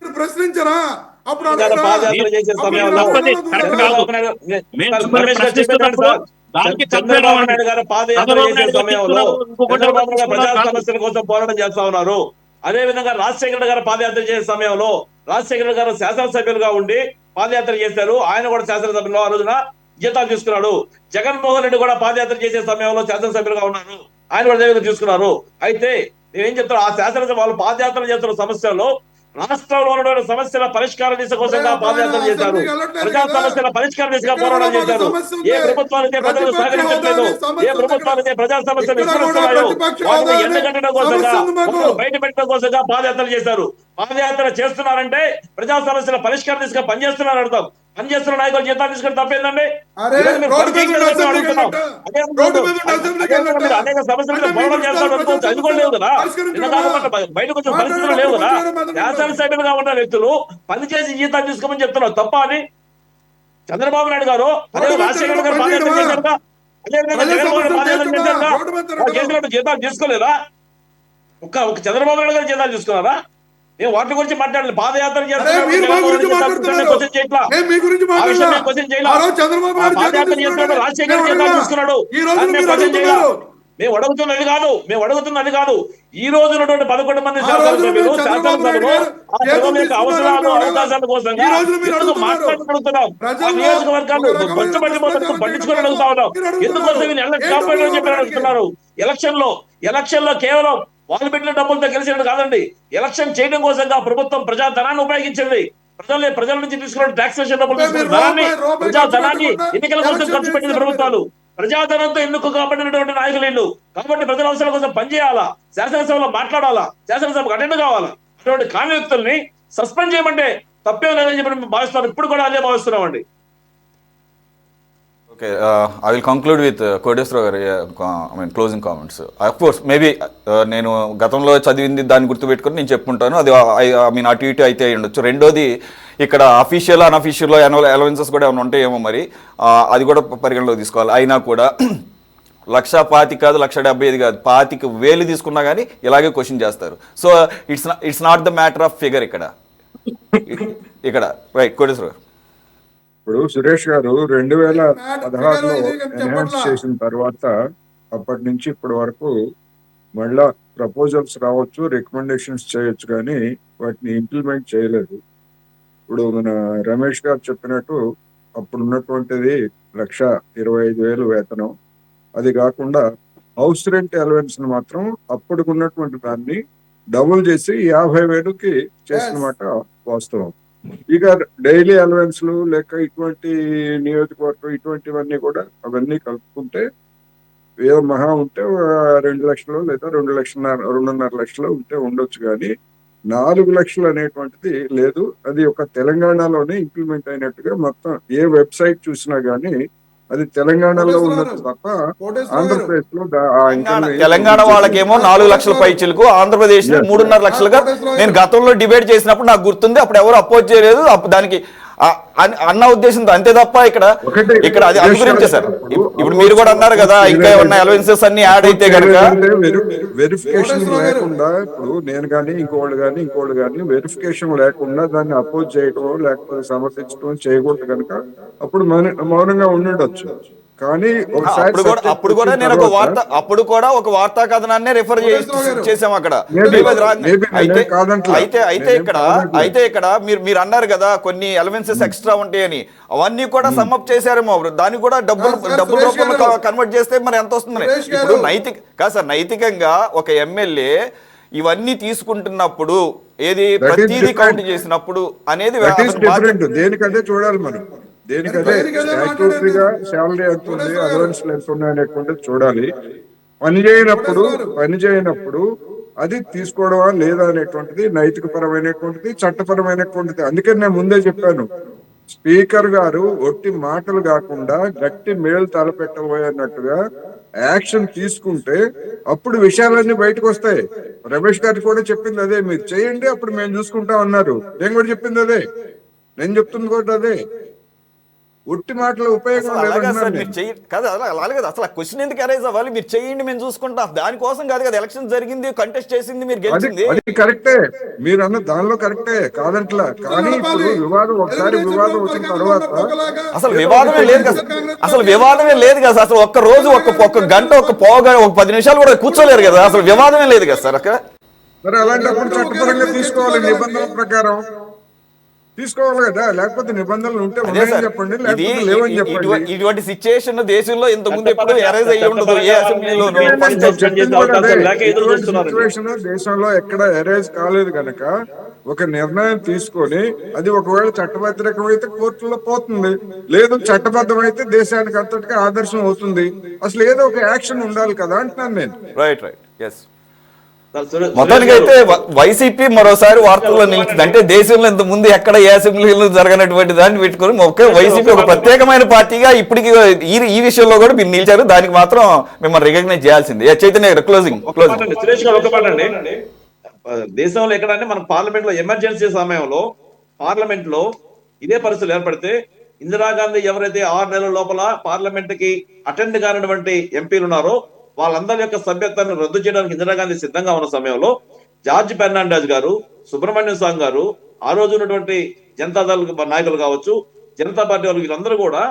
ప్రశ్నించరా? అప్పుడు పాదయాత్ర చేసే సమయంలో చంద్రబాబు నాయుడు గారు పాదయాత్ర చేసే సమయంలో చంద్రబాబు నాయుడు ప్రజా సమస్యల కోసం పోరాటం చేస్తా ఉన్నారు. అదే విధంగా రాజశేఖర గారు పాదయాత్ర చేసే సమయంలో రాజశేఖర గారు శాసనసభ్యులుగా ఉండి పాదయాత్ర చేశారు. ఆయన కూడా శాసనసభ్యులు ఆ రోజున జీతాలు తీసుకున్నాడు. జగన్మోహన్ రెడ్డి కూడా పాదయాత్ర చేసే సమయంలో శాసనసభ్యులుగా ఉన్నారు, ఆయన కూడా అదే తీసుకున్నారు. అయితే నేనేం చెప్తాను, ఆ శాసనసభ వాళ్ళు పాదయాత్ర చేస్తున్న సమస్యలో రాష్ట్రంలో ఉన్న సమస్యల పరిష్కార దిశ కోసంగా పాదయాత్ర చేశారు, ప్రజా సమస్యల పరిష్కార దిశగా పోరాటం చేశారు. ఏ ప్రభుత్వాలైతే ప్రజలు సహకరించట్లేదు, ఏ ప్రభుత్వాలైతే ప్రజా సమస్యలు విస్మరిస్తున్నాయో వాటిని ఎండగట్టడం కోసంగా, బయట పెట్టడం కోసంగా పాదయాత్ర చేశారు. పాదయాత్ర చేస్తున్నారంటే ప్రజా సమస్యల పరిష్కార దిశగా పనిచేస్తున్నారు అర్థం. పనిచేస్తున్న నాయకులు జీతాలు తీసుకుని తప్పేందండి? అనేక సమస్యలు పోరాటం చేస్తారు, అది కూడా లేవు కదా, బయటకు వచ్చిన పరిస్థితులు లేవు కదా. శాసనసభ్యులుగా ఉన్న వ్యక్తులు పనిచేసి జీతాలు తీసుకోమని చెప్తున్నారు, తప్ప అని చంద్రబాబు నాయుడు గారు అదే రాజశేఖర గారు పాదయాత్ర చేశారుగా, అదేవిధంగా జగన్మోహన్ రెడ్డి పాదయాత్ర చేశారుగా, చేసినట్టు జీతాలు తీసుకోలేదా? ఒక చంద్రబాబు నాయుడు గారు జీతాలు తీసుకున్నారా? నేను వాటి గురించి మాట్లాడలేదు. పాదయాత్ర చేస్తున్నారు, రాజశేఖర్ జీతాలు తీసుకున్నాడు, మేము అడుగుతున్నది కాదు, ఈ రోజు ఉన్నటువంటి 11 మంది శాసనసభ్యులు శాసనసభలో ఆ జగన్ యొక్క అవసరాలు అవకాశాల కోసం మాట్లాడుతున్నాం. ఆ నియోజకవర్గాన్ని పట్టించుకొని అడుగుతా ఉన్నాం. ఎందుకోసం కాపాడని చెప్పి అడుగుతున్నారు. ఎలక్షన్ లో కేవలం వాళ్ళు పెట్టిన డబ్బులతో గెలిచినట్టు కాదండి. ఎలక్షన్ చేయడం కోసంగా ప్రభుత్వం ప్రజాధనాన్ని ఉపయోగించింది. ప్రజల నుంచి తీసుకున్న టాక్సేషన్ డబ్బులు తీసుకున్న ధనాన్ని, ప్రజాధనాన్ని ఎన్నికల కోసం ఖర్చు పెట్టింది ప్రభుత్వాలు. ప్రజాధనంతో ఎన్నుకు కాబట్టినటువంటి నాయకులు వీళ్ళు. కాబట్టి ప్రజల అవసరాల కోసం పనిచేయాలా, శాసనసభలో మాట్లాడాలా, శాసనసభకు అటెండ్ కావాలా. అటువంటి కాని వ్యక్తుల్ని సస్పెండ్ చేయమంటే తప్పేం లేదని చెప్పి మేము భావిస్తున్నాం. ఇప్పుడు కూడా అదే భావిస్తున్నామండి. Okay, I will conclude with Koteswararao గారి closing comments. Of course maybe నేను గతంలో చదివింది దాన్ని గుర్తుపెట్టుకొని నేను చెప్పుకుంటాను, అది అటు ఇటు అయితే అయి ఉండొచ్చు. రెండోది, ఇక్కడ అఫీషియల్ అన్అఫీషియల్ అలవెన్సెస్ కూడా ఏమైనా ఉంటాయేమో మరి, అది కూడా పరిగణలోకి తీసుకోవాలి. అయినా కూడా 1,25,000 కాదు, 1,75,000 కాదు, 25,000 తీసుకున్నా కానీ ఇలాగే క్వశ్చన్ చేస్తారు. So it's not the matter of figure ఇక్కడ రైట్. కోటేశ్వరరావు ఇప్పుడు సురేష్ గారు 2016లో ఎన్హాన్స్ చేసిన తర్వాత అప్పటి నుంచి ఇప్పటి వరకు మళ్ళా ప్రపోజల్స్ రావచ్చు, రికమెండేషన్స్ చేయొచ్చు, కానీ వాటిని ఇంప్లిమెంట్ చేయలేదు. ఇప్పుడు మన రమేష్ గారు చెప్పినట్టు అప్పుడు ఉన్నటువంటిది 1,25,000 వేతనం. అది కాకుండా హౌస్ రెంట్ అలవెన్స్ మాత్రం అప్పటికున్నటువంటి దాన్ని డబుల్ చేసి 50,000కి చేసిన మాట వాస్తవం. ఇక డైలీ అలవెన్స్లు లేక ఇటువంటి నియోజకవర్గం ఇటువంటివన్నీ కూడా అవన్నీ కలుపుకుంటే ఏదో మహా ఉంటే 2 లక్షలు లేదా 2,5,2.5 లక్షలు ఉంటే ఉండొచ్చు, కానీ 4 లక్షలు అనేటువంటిది లేదు. అది ఒక తెలంగాణలోనే ఇంప్లిమెంట్ అయినట్టుగా మొత్తం ఏ వెబ్సైట్ చూసినా గానీ అది తెలంగాణలో ఉన్నది తప్ప ఆంధ్రప్రదేశ్ లో తెలంగాణ వాళ్ళకేమో 4 లక్షల పైచిలకు, ఆంధ్రప్రదేశ్ 3.5 లక్షలుగా నేను గతంలో డిబేట్ చేసినప్పుడు నాకు గుర్తుంది. అప్పుడు ఎవరు అపోజ్ చేయలేదు, దానికి అన్న ఉద్దేశంతో, అంతే తప్ప ఇక్కడ అది అది గురించే సార్. ఇప్పుడు మీరు కూడా అన్నారు కదా, ఇంకా ఏమన్నా అలవెన్సెస్ అన్ని యాడ్ అయితే కనుక వెరిఫికేషన్ లేకుండా, ఇప్పుడు నేను కానీ ఇంకోళ్ళు కానీ వెరిఫికేషన్ లేకుండా దాన్ని అపోజ్ చేయటం లేకపోతే సమర్థించడం చేయకూడదు కనుక అప్పుడు మౌనంగా ఉండొచ్చు. కానీ ఒకసారి అప్పుడు కూడా నేను ఒక వార్త ఒక వార్తా కథనాన్ని రిఫర్ చేసాం అక్కడ. అయితే ఇక్కడ మీరు అన్నారు కదా కొన్ని ఎలవెన్సెస్ ఎక్స్ట్రా ఉంటాయని, అవన్నీ కూడా సమ్మప్ చేశారేమో, దాన్ని కూడా డబ్బుల రూపంలో కన్వర్ట్ చేస్తే మరి ఎంత వస్తుంది? ఇప్పుడు నైతికంగా ఒక ఎమ్మెల్యే ఇవన్నీ తీసుకుంటున్నప్పుడు ఏది ప్రతిదీ కౌంట్ చేసినప్పుడు అనేది దేనికంటే చూడాలి మనం, దేనికంటే స్టాట్యూటరీగా శాలరీ ఎంత ఉంది, అలవెన్స్లు ఎంత ఉన్నాయి అనేటువంటిది చూడాలి. పని చేయనప్పుడు అది తీసుకోవడమా లేదా అనేటువంటిది నైతిక పరమైనటువంటిది, చట్టపరమైనటువంటిది. అందుకని నేను ముందే చెప్పాను, స్పీకర్ గారు ఒట్టి మాటలు కాకుండా గట్టి మేలు తలపెట్టబోయన్నట్టుగా యాక్షన్ తీసుకుంటే అప్పుడు విషయాలన్నీ బయటకు వస్తాయి. రమేష్ గారు కూడా చెప్పింది అదే, మీరు చేయండి అప్పుడు మేము చూసుకుంటాం అన్నారు. నేను కూడా చెప్పింది అదే, నేను చెప్తుంది కూడా అదే. ఒట్టి మాటలు ఉపయోగం అసలు క్వశ్చన్ ఎందుకు అరైజ్ అవ్వాలి? మీరు చేయండి మేము చూసుకుంటాం, దానికోసం కాదు కదా ఎలక్షన్ జరిగింది, కంటెస్ట్ చేసింది, మీరు గెలిచింది. అది కరెక్టే, మీరు అన్న దానిలో కరెక్టే కాదంట్లా. కానీ ఇప్పుడు ఒకసారి వివాదం వచ్చిన తర్వాత అసలు వివాదమే లేదు కదా, అసలు ఒక్క రోజు ఒక్క గంట ఒక 10 నిమిషాలు కూడా కూర్చోలేరు కదా, అసలు వివాదమే లేదు కదా సార్ అక్కడ. మరి అలాంటప్పుడు చట్టపరంగా తీసుకోవాలి, నిబంధనల ప్రకారం తీసుకోవాలి కదా, లేకపోతే నిబంధనలు ఉంటే చెప్పండి, లేకపోతే లేవని చెప్పండి. ఇటువంటి సిచ్యుయేషన్ దేశంలో ఇంత ముందు ఎప్పుడు అరైజ్ అయ్యి ఉండదు ఏ అసెంబ్లీలో. సిచ్యువేషన్ దేశంలో ఎక్కడ అరైజ్ కాలేదు కనుక ఒక నిర్ణయం తీసుకొని అది ఒకవేళ చట్ట వ్యతిరేకమైతే కోర్టులో పోతుంది, లేదు చట్టబద్ధమైతే దేశానికి అంతటిగా ఆదర్శం అవుతుంది. అసలు ఏదో ఒక యాక్షన్ ఉండాలి కదా అంటున్నాను నేను. Right yes. మొత్తానికి అయితే వైసీపీ మరోసారి వార్తల్లో నిలిచింది. అంటే దేశంలో ఇంత ముందు ఎక్కడ ఏ అసెంబ్లీలో జరగనటువంటి దాన్ని పెట్టుకుని వైసీపీ ఒక ప్రత్యేకమైన పార్టీగా ఇప్పటికి ఈ విషయంలో కూడా మీరు నిలిచారు. దానికి మాత్రం మిమ్మల్ని రికగ్నైజ్ చేయాల్సింది. చైతన్య క్లోజింగ్. దేశంలో ఎక్కడంటే మన పార్లమెంట్ లో ఎమర్జెన్సీ సమయంలో పార్లమెంట్ లో ఇదే పరిస్థితులు ఏర్పడితే ఇందిరాగాంధీ ఎవరైతే 6 నెలల లోపల పార్లమెంట్ కి అటెండ్ కానటువంటి ఎంపీలు ఉన్నారో వాళ్ళందరి యొక్క సభ్యత్వాన్ని రద్దు చేయడానికి ఇందిరాగాంధీ సిద్ధంగా ఉన్న సమయంలో జార్జ్ ఫెర్నాండెజ్ గారు, సుబ్రహ్మణ్యం స్వామి గారు, ఆ రోజు ఉన్నటువంటి జనతాదళ నాయకులు కావచ్చు, జనతా పార్టీ వాళ్ళు, వీళ్ళందరూ కూడా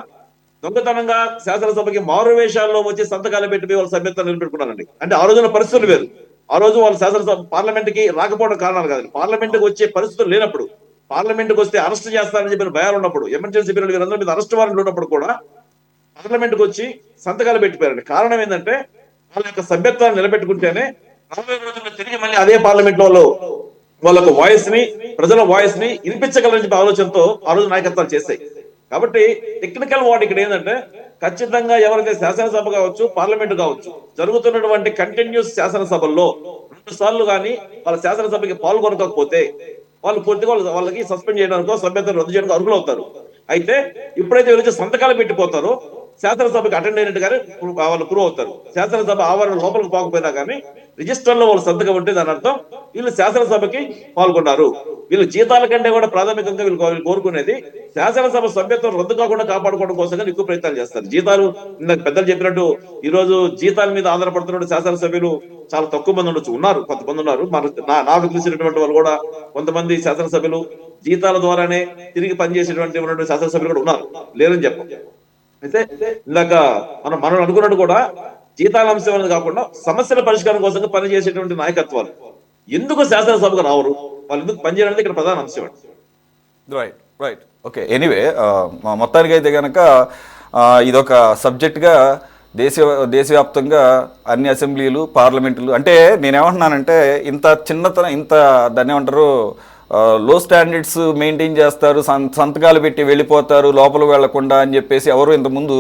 దొంగతనంగా శాసనసభకి మారు వేషాల్లో వచ్చి సంతకాలు పెట్టి వాళ్ళ సభ్యత్వం నిలబెట్టుకున్నారండి. అంటే ఆ రోజున పరిస్థితులు వేరు. ఆ రోజు వాళ్ళు శాసనసభ పార్లమెంట్ కి రాకపోవడం కారణాలు కాదు, పార్లమెంట్ కి వచ్చే పరిస్థితులు లేనప్పుడు, పార్లమెంట్ కి వస్తే అరెస్ట్ చేస్తారని చెప్పిన భయాలు ఉన్నప్పుడు, ఎమర్జెన్సీ పీరియడ్ వీరందరి మీద అరెస్ట్ వారెంట్లు ఉన్నప్పుడు కూడా పార్లమెంట్ కి వచ్చి సంతకాలు పెట్టిపోయారండి. కారణం ఏంటంటే వాళ్ళ యొక్క సభ్యత్వాన్ని నిలబెట్టుకుంటేనే 40 రోజుల్లో తిరిగి మళ్ళీ అదే పార్లమెంట్ లో వాళ్ళకు వాయిస్ ని, ప్రజల వాయిస్ ని వినిపించగలని చెప్పి ఆలోచనతో ఆ రోజు నాయకత్వాలు చేస్తాయి. కాబట్టి టెక్నికల్ వార్డ్ ఇక్కడ ఏంటంటే ఖచ్చితంగా ఎవరైతే శాసనసభ కావచ్చు, పార్లమెంట్ కావచ్చు, జరుగుతున్నటువంటి కంటిన్యూస్ శాసనసభల్లో 2 సార్లు కానీ వాళ్ళ శాసనసభకి పాల్గొనకపోతే వాళ్ళు పూర్తిగా వాళ్ళకి సస్పెండ్ చేయడానికో సభ్యత్వం రద్దు చేయడానికి అర్హులు అవుతారు. అయితే ఇప్పుడైతే వీళ్ళకి సంతకాలు పెట్టిపోతారో శాసనసభకి అటెండ్ అయినట్టుగానే వాళ్ళు ప్రూవ్ అవుతారు. శాసనసభ ఆవరణ లోపలికి పోకపోయినా కానీ రిజిస్టర్ లో వాళ్ళు సంతకం ఉంటే దాని అర్థం వీళ్ళు శాసనసభకి పాల్గొన్నారు. వీళ్ళు జీతాల కంటే కూడా ప్రాథమికంగా వీళ్ళు కోరుకునేది శాసనసభ సభ్యత్వం రద్దు కాకుండా కాపాడుకోవడం కోసం ఎక్కువ ప్రయత్నాలు చేస్తారు. జీతాలు ఇందాక పెద్దలు చెప్పినట్టు ఈ రోజు జీతాల మీద ఆధారపడుతున్న శాసనసభ్యులు చాలా తక్కువ మంది ఉండొచ్చు, ఉన్నారు, కొంతమంది ఉన్నారు. నాకు తెలిసినటువంటి వాళ్ళు కూడా కొంతమంది శాసనసభ్యులు జీతాల ద్వారానే తిరిగి పనిచేసేటువంటి శాసనసభ్యులు కూడా ఉన్నారు, లేరని చెప్పం. అయితే ఇందాక మనం అనుకున్నట్టు కూడా జీతాల అంశం అనేది కాకుండా సమస్యల పరిష్కారం కోసం పనిచేసేటువంటి నాయకత్వాలు ఎందుకు శాసనసభకు రావరు, వాళ్ళు ఎందుకు పనిచేయాలనేది ఇక్కడ ప్రధాన అంశం. Right okay. ఎనీవే మొత్తానికి అయితే కనుక ఇదొక సబ్జెక్ట్గా దేశవ్యాప్తంగా అన్ని అసెంబ్లీలు, పార్లమెంటులు, అంటే నేనేమంటున్నానంటే ఇంత దాన్ని ఏమంటారు లో స్టాండర్డ్స్ మెయింటైన్ చేస్తారు, సంతకాలు పెట్టి వెళ్ళిపోతారు లోపల వెళ్లకుండా అని చెప్పేసి ఎవరు ఇంతకుముందు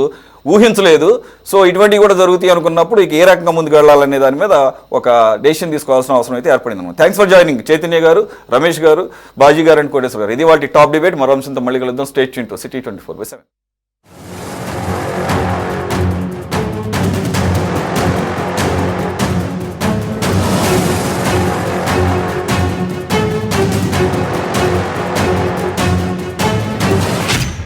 ఊహించలేదు. సో ఇటువంటివి కూడా జరుగుతాయి అనుకున్నప్పుడు ఇక ఏ రకంగా ముందుకు వెళ్ళాలనే దాని మీద ఒక డెసిషన్ తీసుకోవాల్సిన అవసరం అయితే ఏర్పడింది. థ్యాంక్స్ ఫర్ జాయినింగ్ చైతన్య గారు, రమేష్ గారు, బాజీ గారు అండ్ కోటేశ్వర గారు. ఇది వాటి టాప్ డిబేట్. మరో అంశంతో మళ్ళీ కలుద్దాం. Stay tune to City 24/7.